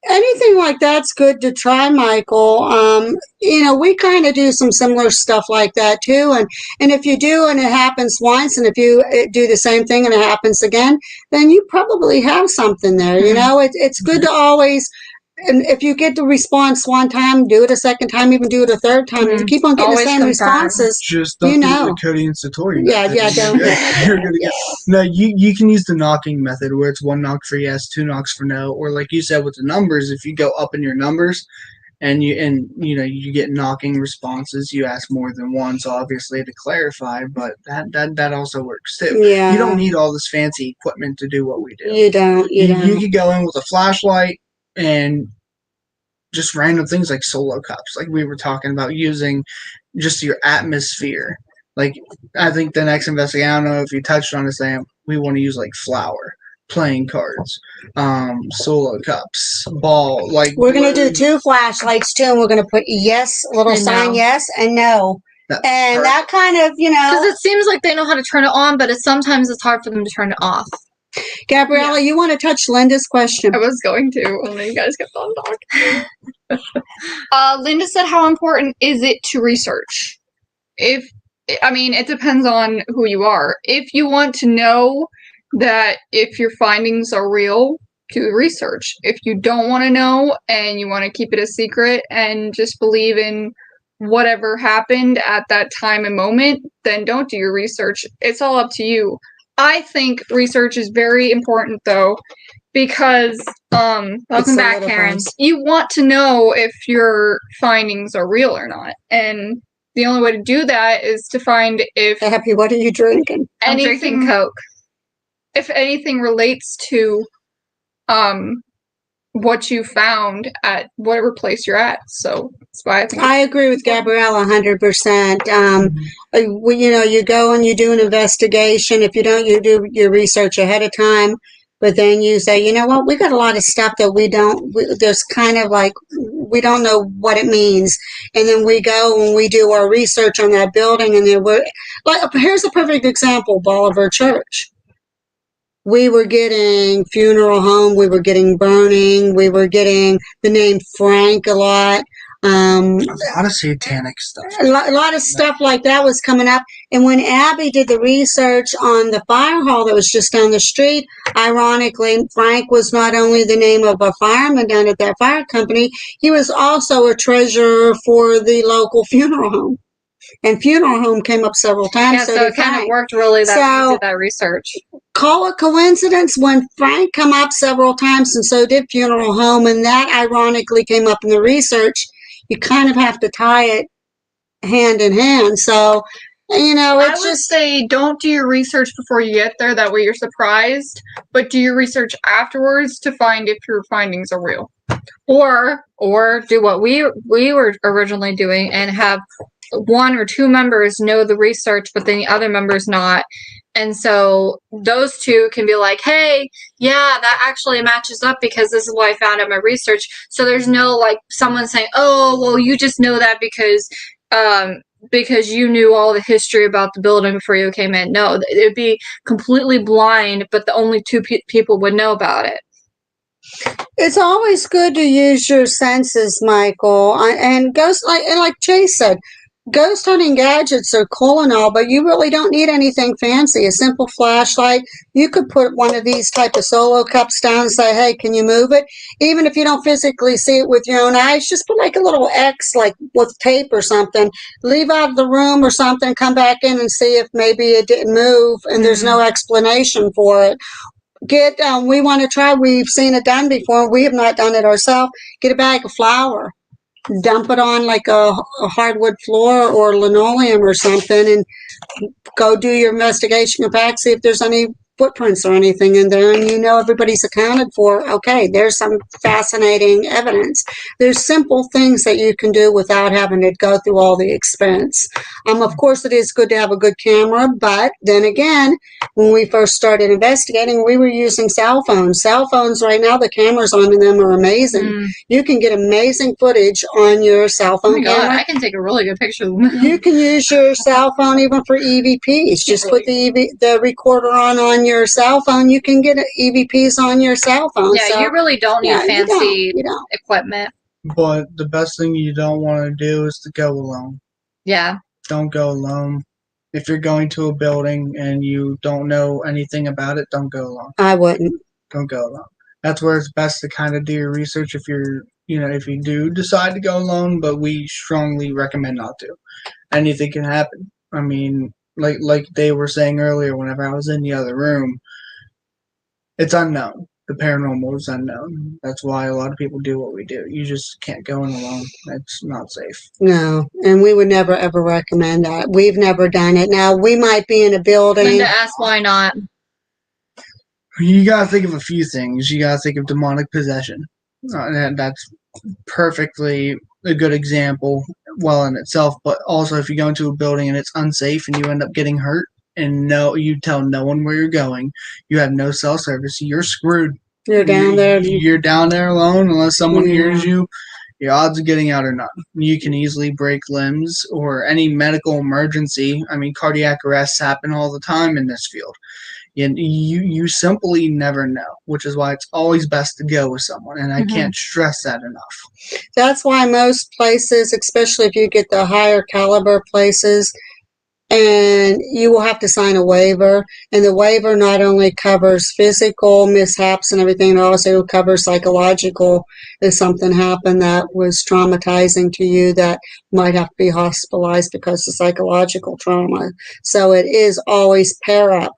Anything like that's good to try, Michael. We kind of do some similar stuff like that too. And if you do and it happens once, and if you do the same thing and it happens again, then you probably have something there. It's good to always. And if you get the response one time, do it a second time, even do it a third time. If you keep on getting Always the same confirm. responses, Just don't do the Cody and Satori method. don't. You're gonna get. No, you can use the knocking method where it's 1 knock for yes, 2 knocks for no, or like you said with the numbers, if you go up in your numbers and you get knocking responses, you ask more than once, obviously to clarify, but that also works too. Yeah. You don't need all this fancy equipment to do what we do. You don't. You could go in with a flashlight and just random things like solo cups, like we were talking about, using just your atmosphere. Like, I think the next investigation, I don't know if you touched on this, Sam, we want to use like flour, playing cards, solo cups, ball. Like, we're going to do 2 flashlights too, and we're going to put yes, little And sign no. yes, and no. And that kind of, Because it seems like they know how to turn it on, but sometimes it's hard for them to turn it off. Gabriella, you want to touch Linda's question? I was going to, and then you guys kept on talking. Linda said, how important is it to research? It depends on who you are. If you want to know that if your findings are real, do research. If you don't want to know and you want to keep it a secret and just believe in whatever happened at that time and moment, then don't do your research. It's all up to you. I think research is very important, though, because welcome back, Karen. You want to know if your findings are real or not, and the only way to do that is to find if Happy, what are you drinking? I'm drinking Coke. If anything relates to what you found at whatever place you're at. So that's why I think I agree with Gabriella 100%. You go and you do an investigation. If you don't, you do your research ahead of time. But then you say, you know what, we got a lot of stuff that there's kind of like, we don't know what it means. And then we go and we do our research on that building. And then here's a perfect example, Bolivar Church. We were getting funeral home, we were getting burning, we were getting the name Frank a lot. A lot of satanic stuff. A lot of stuff like that was coming up. And when Abby did the research on the fire hall that was just down the street, ironically, Frank was not only the name of a fireman down at that fire company, he was also a treasurer for the local funeral home. And funeral home came up several times. Yeah, so it kind of worked really that you did that research. Call it coincidence when Frank come up several times, and so did funeral home, and that ironically came up in the research. You kind of have to tie it hand in hand. So, I would say don't do your research before you get there. That way you're surprised. But do your research afterwards to find if your findings are real. Or do what we were originally doing and have 1 or 2 members know the research, but then the other members not. And so those 2 can be like, hey, yeah, that actually matches up because this is what I found in my research. So there's no like someone saying, oh, well, you just know that because you knew all the history about the building before you came in. No, it would be completely blind, but the only 2 people would know about it. It's always good to use your senses, Michael. And ghost, like Chase said, ghost hunting gadgets are cool and all, but you really don't need anything fancy. A simple flashlight. You could put one of these type of solo cups down and say, hey, can you move it? Even if you don't physically see it with your own eyes, just put like a little X, like with tape or something. Leave out of the room or something, come back in and see if maybe it didn't move and there's no explanation for it. We want to try, we've seen it done before, we have not done it ourselves. Get a bag of flour, dump it on like a hardwood floor or linoleum or something, and go do your investigation, come back, see if there's any footprints or anything in there, and you know everybody's accounted for, okay, there's some fascinating evidence. There's simple things that you can do without having to go through all the expense. Of course, it is good to have a good camera, but then again, when we first started investigating, we were using cell phones. Cell phones right now, the cameras on them are amazing. You can get amazing footage on your cell Oh phone my god, camera. I can take a really good picture of them. You can use your cell phone even for EVPs. Just put the recorder on your cell phone. You can get EVPs on your cell phone. Yeah, So, you really don't need yeah, fancy you don't. equipment. But the best thing you don't want to do is to go alone. Yeah. Don't go alone. If you're going to a building and you don't know anything about it, don't go alone. I wouldn't. Don't go alone. That's where it's best to kind of do your research if you're, if you do decide to go alone, but we strongly recommend not to. Anything can happen. I mean, like they were saying earlier, whenever I was in the other room, it's unknown. The paranormal is unknown. That's why a lot of people do what we do. You just can't go in alone. It's not safe. No, and we would never ever recommend that. We've never done it. Now, we might be in a building. Linda asked why not. You gotta think of a few things. You gotta think of demonic possession. And that's perfectly a good example, well in itself. But also, if you go into a building and it's unsafe and you end up getting hurt, and you tell no one where you're going, you have no cell service, you're screwed. You're down there. You're down there alone unless someone hears you. Your odds of getting out are none. You can easily break limbs or any medical emergency. I mean, cardiac arrests happen all the time in this field. And you simply never know, which is why it's always best to go with someone. And I can't stress that enough. That's why most places, especially if you get the higher caliber places, and you will have to sign a waiver, and the waiver not only covers physical mishaps and everything, it also covers psychological. If something happened that was traumatizing to you, that might have to be hospitalized because of psychological trauma. So it is always pair up.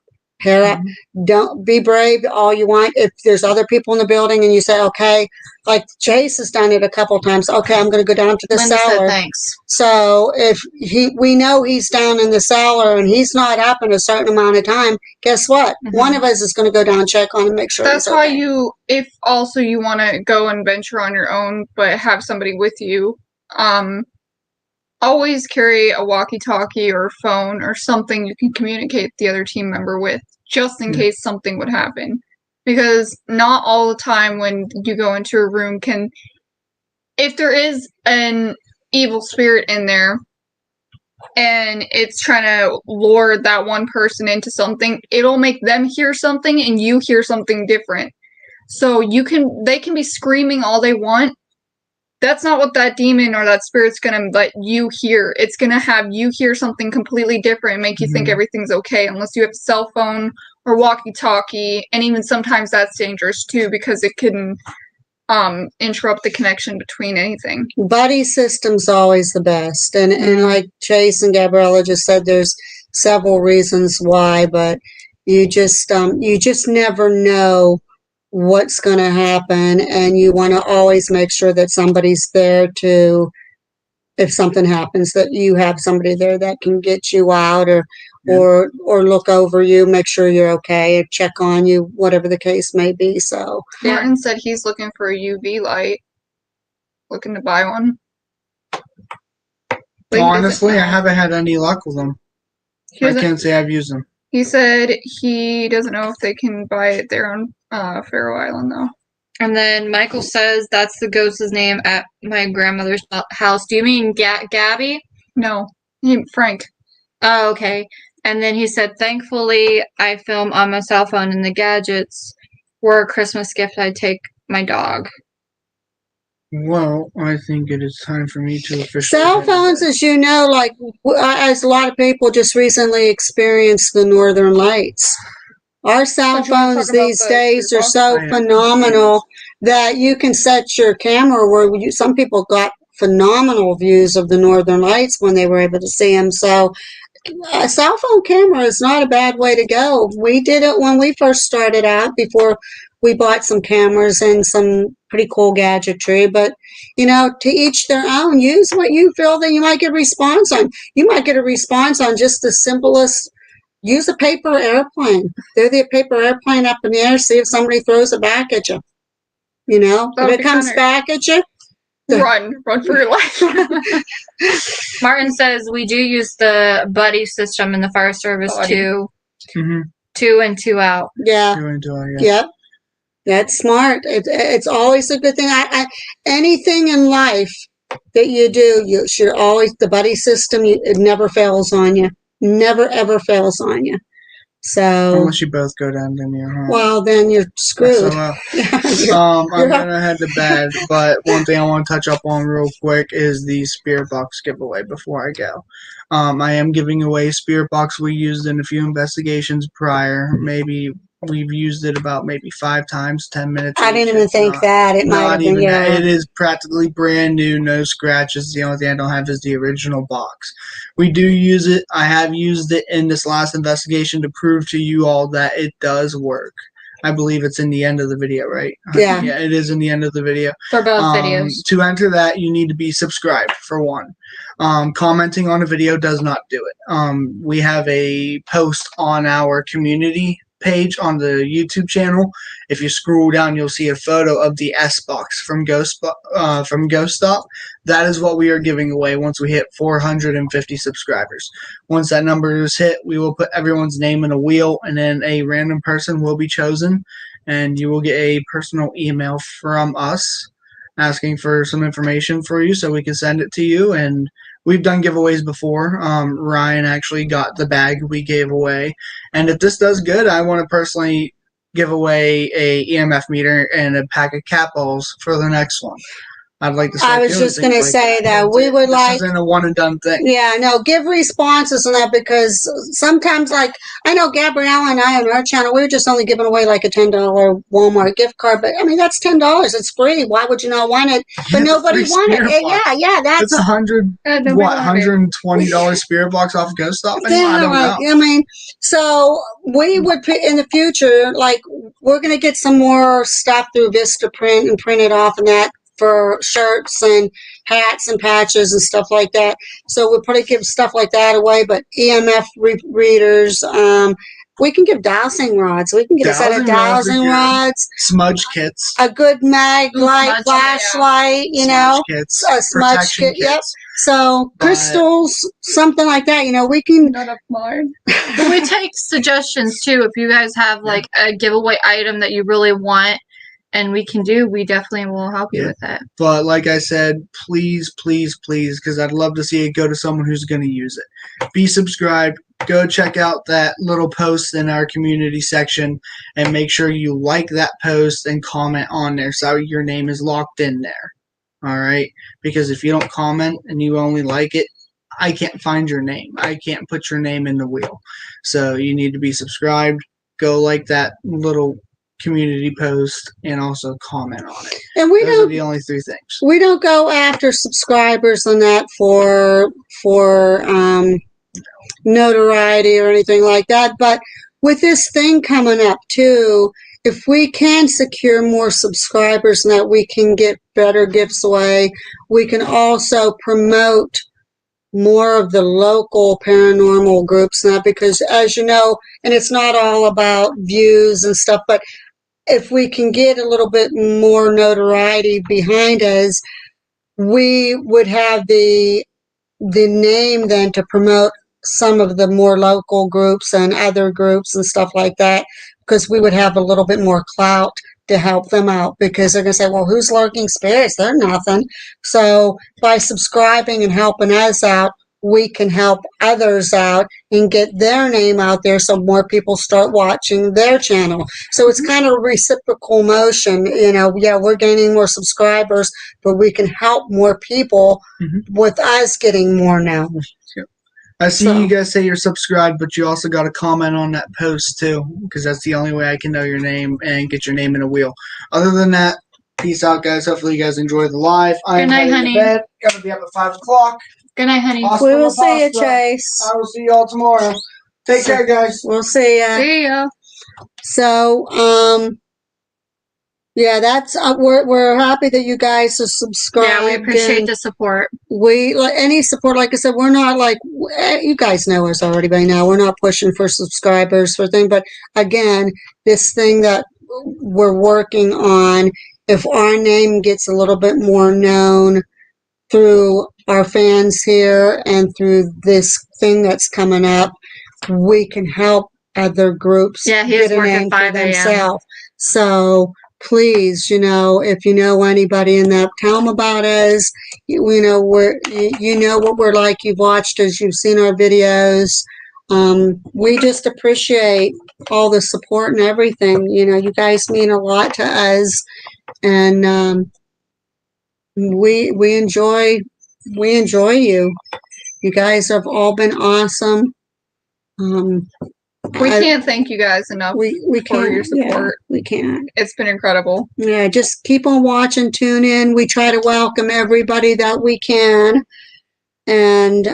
Don't be brave all you want. If there's other people in the building and you say, okay, like Chase has done it a couple times, okay, I'm going to go down to the Linda cellar. said thanks. So if we know he's down in the cellar and he's not up in a certain amount of time, guess what? One of us is going to go down and check on him, make sure That's he's why okay. if also you want to go and venture on your own, but have somebody with you, always carry a walkie-talkie or a phone or something you can communicate the other team member with, just in case something would happen. Because not all the time when you go into a room if there is an evil spirit in there and it's trying to lure that one person into something, it'll make them hear something and you hear something different. So they can be screaming all they want. That's not what that demon or that spirit's gonna let you hear. It's gonna have you hear something completely different and make you think everything's okay, unless you have a cell phone or walkie-talkie, and even sometimes that's dangerous too, because it can interrupt the connection between anything. Buddy system's always the best. And like Chase and Gabriella just said, there's several reasons why, but you just never know what's going to happen, and you want to always make sure that somebody's there to, if something happens, that you have somebody there that can get you out or look over you, make sure you're okay, check on you, whatever the case may be. So Martin said he's looking for a UV light, looking to buy one. Honestly, I haven't had any luck with them. I can't say I've used them. He said he doesn't know if they can buy it there on Faroe Island, though. And then Michael says that's the ghost's name at my grandmother's house. Do you mean Gabby? No, Frank. Oh, okay. And then he said, thankfully, I film on my cell phone, and the gadgets were a Christmas gift I'd take my dog. Well, I think it is time for me to officially. Cell phones, as you know, like as a lot of people just recently experienced the Northern Lights. Our cell phones these days are so phenomenal that you can set your camera where some people got phenomenal views of the Northern Lights when they were able to see them. So a cell phone camera is not a bad way to go. We did it when we first started out, before we bought some cameras and some pretty cool gadgetry. But, to each their own. Use what you feel that you might get a response on. You might get a response on just the simplest use a paper airplane. Throw the paper airplane up in the air, see if somebody throws it back at you. You know, That if would it be comes kinda- back at you, Run for your life. Martin says we do use the buddy system in the fire service Buddy. too. Mm-hmm. 2 and 2 out. yeah. Yeah. Yep. That's smart. It's always a good thing. Anything in life that you do, you should always, the buddy system, it never fails on you. Never, ever fails on you. So, Unless you both go down, then you're well, then you're screwed. SOL. You're- I'm you're- gonna head to bed, but one thing I want to touch up on real quick is the spirit box giveaway before I go. I am giving away a spirit box we used in a few investigations prior. Maybe we've used it about maybe 5 times, 10 minutes. I didn't each. even It's think not- that. It might Not have been, even that. yeah. It is practically brand new, no scratches. The only thing I don't have is the original box. We do use it. I have used it in this last investigation to prove to you all that it does work. I believe it's in the end of the video, right? Yeah. Yeah, it is in the end of the video. For both videos. To enter that, you need to be subscribed, for one. Commenting on a video does not do it. We have a post on our community page on the YouTube channel. If you scroll down, you'll see a photo of the S box from Ghost Stop. That is what we are giving away once we hit 450 subscribers. Once that number is hit, we will put everyone's name in a wheel, and then a random person will be chosen, and you will get a personal email from us asking for some information for you so we can send it to you. And we've done giveaways before. Ryan actually got the bag we gave away. And if this does good, I want to personally give away a EMF meter and a pack of cat balls for the next one. I'd like to start I was doing just going to things say like that we would this like, isn't a one and done thing. yeah, no, give responses on that, because sometimes, like, I know Gabrielle and I on our channel, we were just only giving away like a $10 Walmart gift card, but I mean, that's $10. It's free. Why would you not want it? But Yeah, nobody free wanted spirit it. box. Yeah, It's that's Nobody what, wanted it. $120 spirit box off Ghost Stop? I yeah, don't like, know. I mean, so we would put in the future, like, we're going to get some more stuff through Vistaprint and print it off and that for shirts and hats and patches and stuff like that. So we'll probably give stuff like that away, but EMF readers, we can give dowsing rods. We can get a set of Dowsing rods are dowsing good. rods, Smudge kits. a good mag light, Smudge, flashlight, you Smudge know, kits. a smudge Protection kit. Yep. kits. So But- crystals, something like that. You know, we can. Not up mine. But we take suggestions too. If you guys have like a giveaway item that you really want and we can do, we definitely will help you Yeah. with that. But like I said, please, because I'd love to see it go to someone who's going to use it. Be subscribed. Go check out that little post in our community section and make sure you like that post and comment on there so your name is locked in there. All right? Because if you don't comment and you only like it, I can't find your name. I can't put your name in the wheel. So you need to be subscribed. Go like that little community post and also comment on it. And we Those are don't. the only 3 things. We don't go after subscribers on that for notoriety or anything like that. But with this thing coming up too, if we can secure more subscribers and that we can get better gifts away, we can also promote more of the local paranormal groups now, because as you know, and it's not all about views and stuff, but if we can get a little bit more notoriety behind us, we would have the name then to promote some of the more local groups and other groups and stuff like that, because we would have a little bit more clout to help them out, because they're going to say, well, who's lurking spirits? They're nothing. So by subscribing and helping us out, we can help others out and get their name out there so more people start watching their channel. So it's kind of a reciprocal motion. You know, yeah, we're gaining more subscribers, but we can help more people with us getting more now. I see So- you guys say you're subscribed, but you also got to comment on that post too, because that's the only way I can know your name and get your name in a wheel. Other than that, peace out, guys. Hopefully you guys enjoy the live. I'm Good night, heading honey. to bed. Gotta be up at 5 o'clock. Good night, honey. Awesome. We will see you, Pasta. Chase. I will see you all tomorrow. Take care, guys. We'll see ya. See ya. So, Yeah, that's we're happy that you guys are subscribed. Yeah, we appreciate and the support. we like any support. Like I said, we're not like you guys know us already by now. We're not pushing for subscribers for thing, but again, this thing that we're working on, if our name gets a little bit more known through our fans here and through this thing that's coming up, we can help other groups Yeah, he is get a working name for 5 a.m. themselves. So please, if you know anybody in that, tell them about us. You know, you know what we're like. You've watched us. You've seen our videos. We just appreciate all the support and everything. You guys mean a lot to us, and we enjoy you. You guys have all been awesome. We can't thank you guys enough we for can't, your support. Yeah, we can't. It's been incredible. Yeah, just keep on watching, tune in. We try to welcome everybody that we can. And,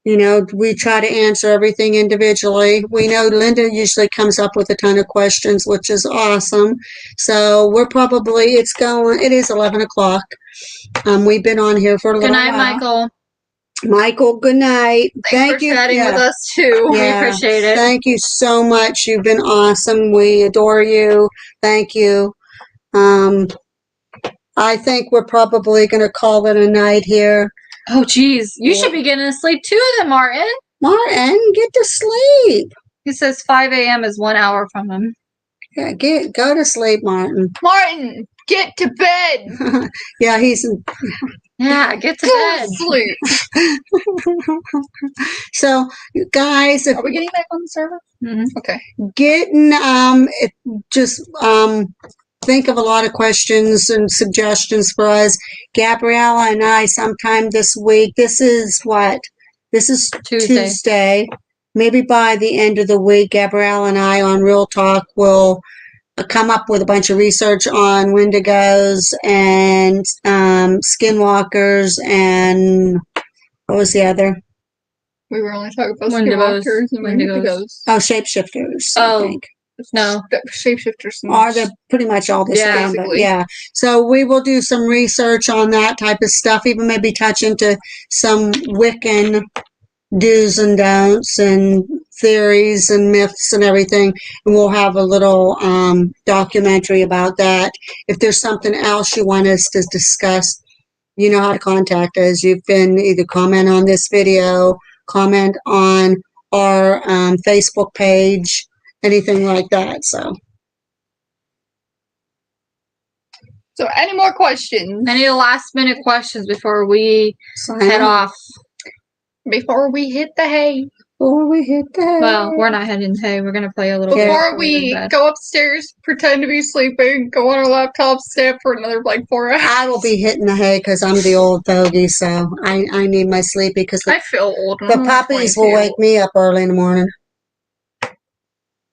we try to answer everything individually. We know Linda usually comes up with a ton of questions, which is awesome. So it is 11 o'clock. We've been on here for a little Good night, while. Michael. Michael, good night. Thanks for chatting with us too. We appreciate it. Thank you so much. You've been awesome. We adore you. Thank you. I think we're probably going to call it a night here. Oh, geez. You should be getting to sleep too then, Martin. Martin, get to sleep. He says 5 a.m. is 1 hour from him. Yeah, go to sleep, Martin. Martin, get to bed. Yeah, Yeah, get to Go bed. to sleep. So, guys, if Are we getting back on the server? Mm-hmm. Okay. just think of a lot of questions and suggestions for us. Gabriella and I sometime this week. This is what? This is Tuesday. Maybe by the end of the week, Gabriella and I on Real Talk will come up with a bunch of research on Wendigos and skinwalkers and what was the other? We were only talking about Wendigos. skinwalkers and wendigos. Oh, shapeshifters. Oh. I think. No. Shapeshifters. Are they pretty much all the same? But basically. yeah. So we will do some research on that type of stuff. Even maybe touch into some Wiccan do's and don'ts and theories and myths and everything, and we'll have a little documentary about that. If there's something else you want us to discuss, you know how to contact us. You can either comment on this video, comment on our Facebook page, anything like that. So any more questions? Any last minute questions before we head off? Before we hit the hay. Before we hit the hay. Well, we're not heading to hay. We're going to play a little bit. Before we go upstairs, pretend to be sleeping, go on our laptops, stay up for another 4 hours. I will be hitting the hay because I'm the old fogey, so I need my sleepy because I feel old. the puppies will wake me up early in the morning.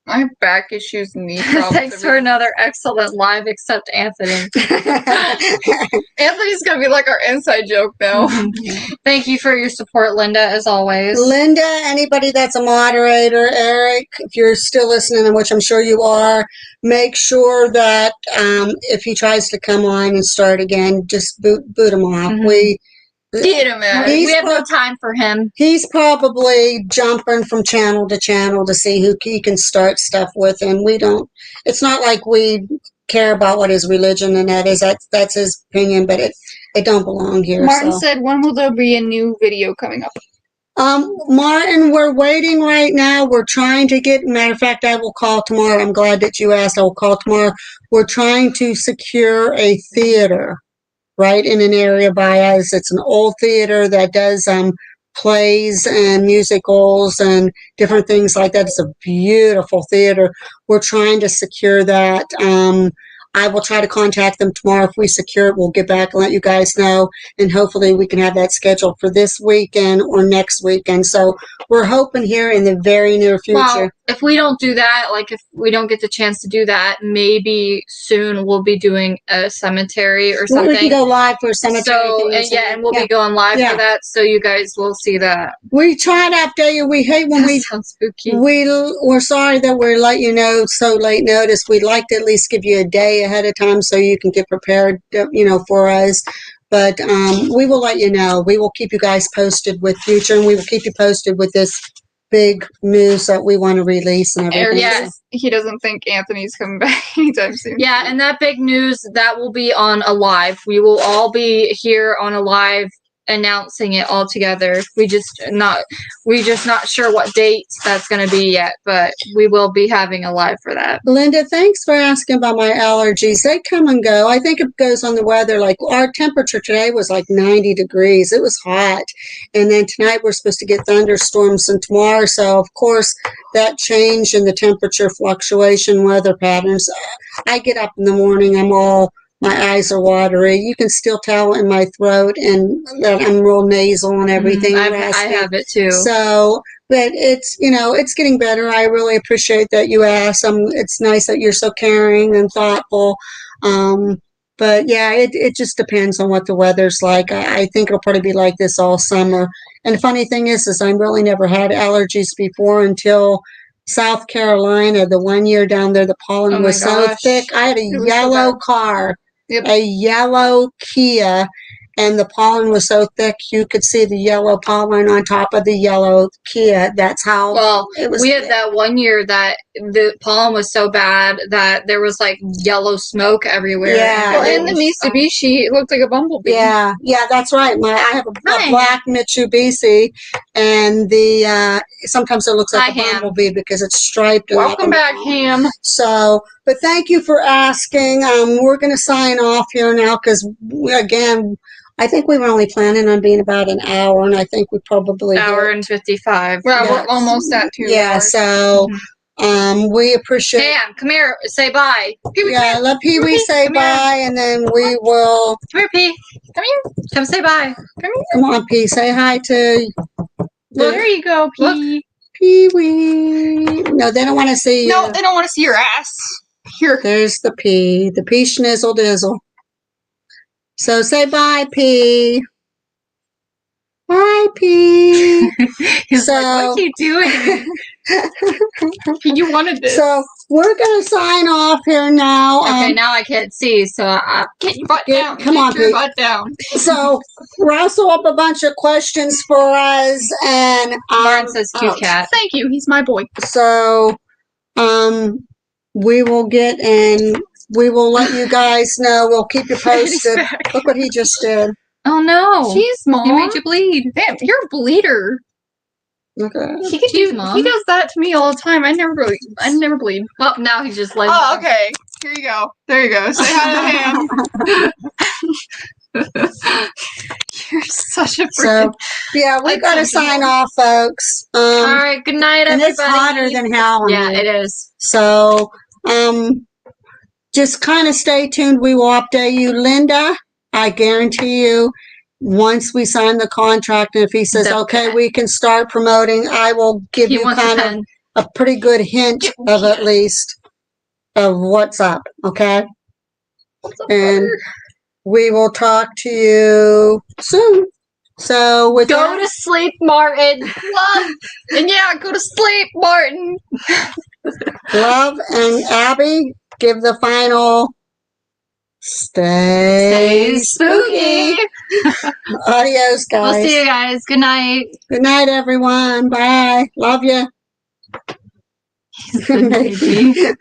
I have back issues and knee problems. Thanks for another excellent live, except Anthony. Anthony's going to be like our inside joke now. Thank you for your support, Linda, as always. Linda, anybody that's a moderator, Eric, if you're still listening, which I'm sure you are, make sure that if he tries to come on and start again, just boot him off. Mhm. Get him out. We have no time for him. He's probably jumping from channel to channel to see who he can start stuff with, and we don't. It's not like we care about what his religion and that is. That's his opinion, but it don't belong here. Martin said, when will there be a new video coming up? Martin, we're waiting right now. We're trying to get, matter of fact, I will call tomorrow. I'm glad that you asked. I will call tomorrow. We're trying to secure a theater right in an area by us. It's an old theater that does plays and musicals and different things like that. It's a beautiful theater. We're trying to secure that. I will try to contact them tomorrow. If we secure it, we'll get back and let you guys know. And hopefully we can have that scheduled for this weekend or next weekend. So we're hoping here in the very near future. Well, if we don't do that, like if we don't get the chance to do that, maybe soon we'll be doing a cemetery or something. We can go live for cemetery. So, things and we'll be going live for that, so you guys will see that. We try to update you. We hate when That sounds spooky. we're sorry that we're letting you know so late notice. We'd like to at least give you a day ahead of time so you can get prepared, for us. But we will let you know. We will keep you guys posted with future, and we will keep you posted with this big news that we want to release and everything. Eric says he doesn't think Anthony's coming back anytime soon. Yeah, and that big news, that will be on a live. We will all be here on a live announcing it all together. We just not sure what date that's going to be yet, but we will be having a live for that. Linda, thanks for asking about my allergies. They come and go. I think it goes on the weather. Like our temperature today was like 90 degrees. It was hot. And then tonight we're supposed to get thunderstorms and tomorrow. So of course that change in the temperature fluctuation weather patterns. I get up in the morning, my eyes are watery. You can still tell in my throat and that I'm real nasal and everything. I have it too. So, but it's getting better. I really appreciate that you asked. It's nice that you're so caring and thoughtful. But yeah, it just depends on what the weather's like. I think it'll probably be like this all summer. And the funny thing is I really never had allergies before until South Carolina. The one year down there, the pollen was so thick. I had a yellow car. Yep. A yellow Kia, and the pollen was so thick you could see the yellow pollen on top of the yellow Kia. That's how it was. We had that one year that the pollen was so bad that there was like yellow smoke everywhere. Yeah. Well, and the Mitsubishi, it looked like a bumblebee. Yeah, that's right. I have a black Mitsubishi, and sometimes it looks like a bumblebee because it's striped. And Welcome back, Ham. So, but thank you for asking. We're going to sign off here now because, again, I think we were only planning on being about an hour, and I think we probably hour and 55. Well, we're almost at 2 hours. Yeah, so we appreciate. Ham, come here, say bye. Pee-wee, Yeah, let Pee-wee say bye, and then we will. Come here, Pee. Come here. Come say bye. Come here. Come on, Pee. Say hi to. Well, there you go, Pee. Pee-wee. No, they don't want to see you. No, they don't want to see your ass. Here. There's the P. The P schnizzle dizzle. So say bye, P. Bye, P. He's like, what are you doing? You wanted this. So we're going to sign off here now. Okay, now I can't see, so Get your butt down. Come on, Get your Pete. butt down. So rustle up a bunch of questions for us. And Lauren says cute cat. Thank you. He's my boy. So we will get and we will let you guys know. We'll keep you posted. Look what he just did. Oh no. Jeez, Mom. He made you bleed. Damn, you're a bleeder. Look at that. He could use Mom. He does that to me all the time. I never bleed. Well, now he's just like. Oh, okay. Here you go. There you go. Say hi to Ham. You're such a freak. So, yeah, we got to sign off, folks. All right, good night, And everybody. it's hotter than hell. in Yeah, here. it is. So, just kind of stay tuned. We will update you. Linda, I guarantee you, once we sign the contract, and if he says, okay, we can start promoting, I will give you kind of a pretty good hint of at least of what's up, okay? And we will talk to you soon. So with Go to sleep, Martin. Love. And yeah, go to sleep, Martin. Love and Abby, give the final stay spooky. Adios, guys. We'll see you guys. Good night. Good night, everyone. Bye. Love you. Good night.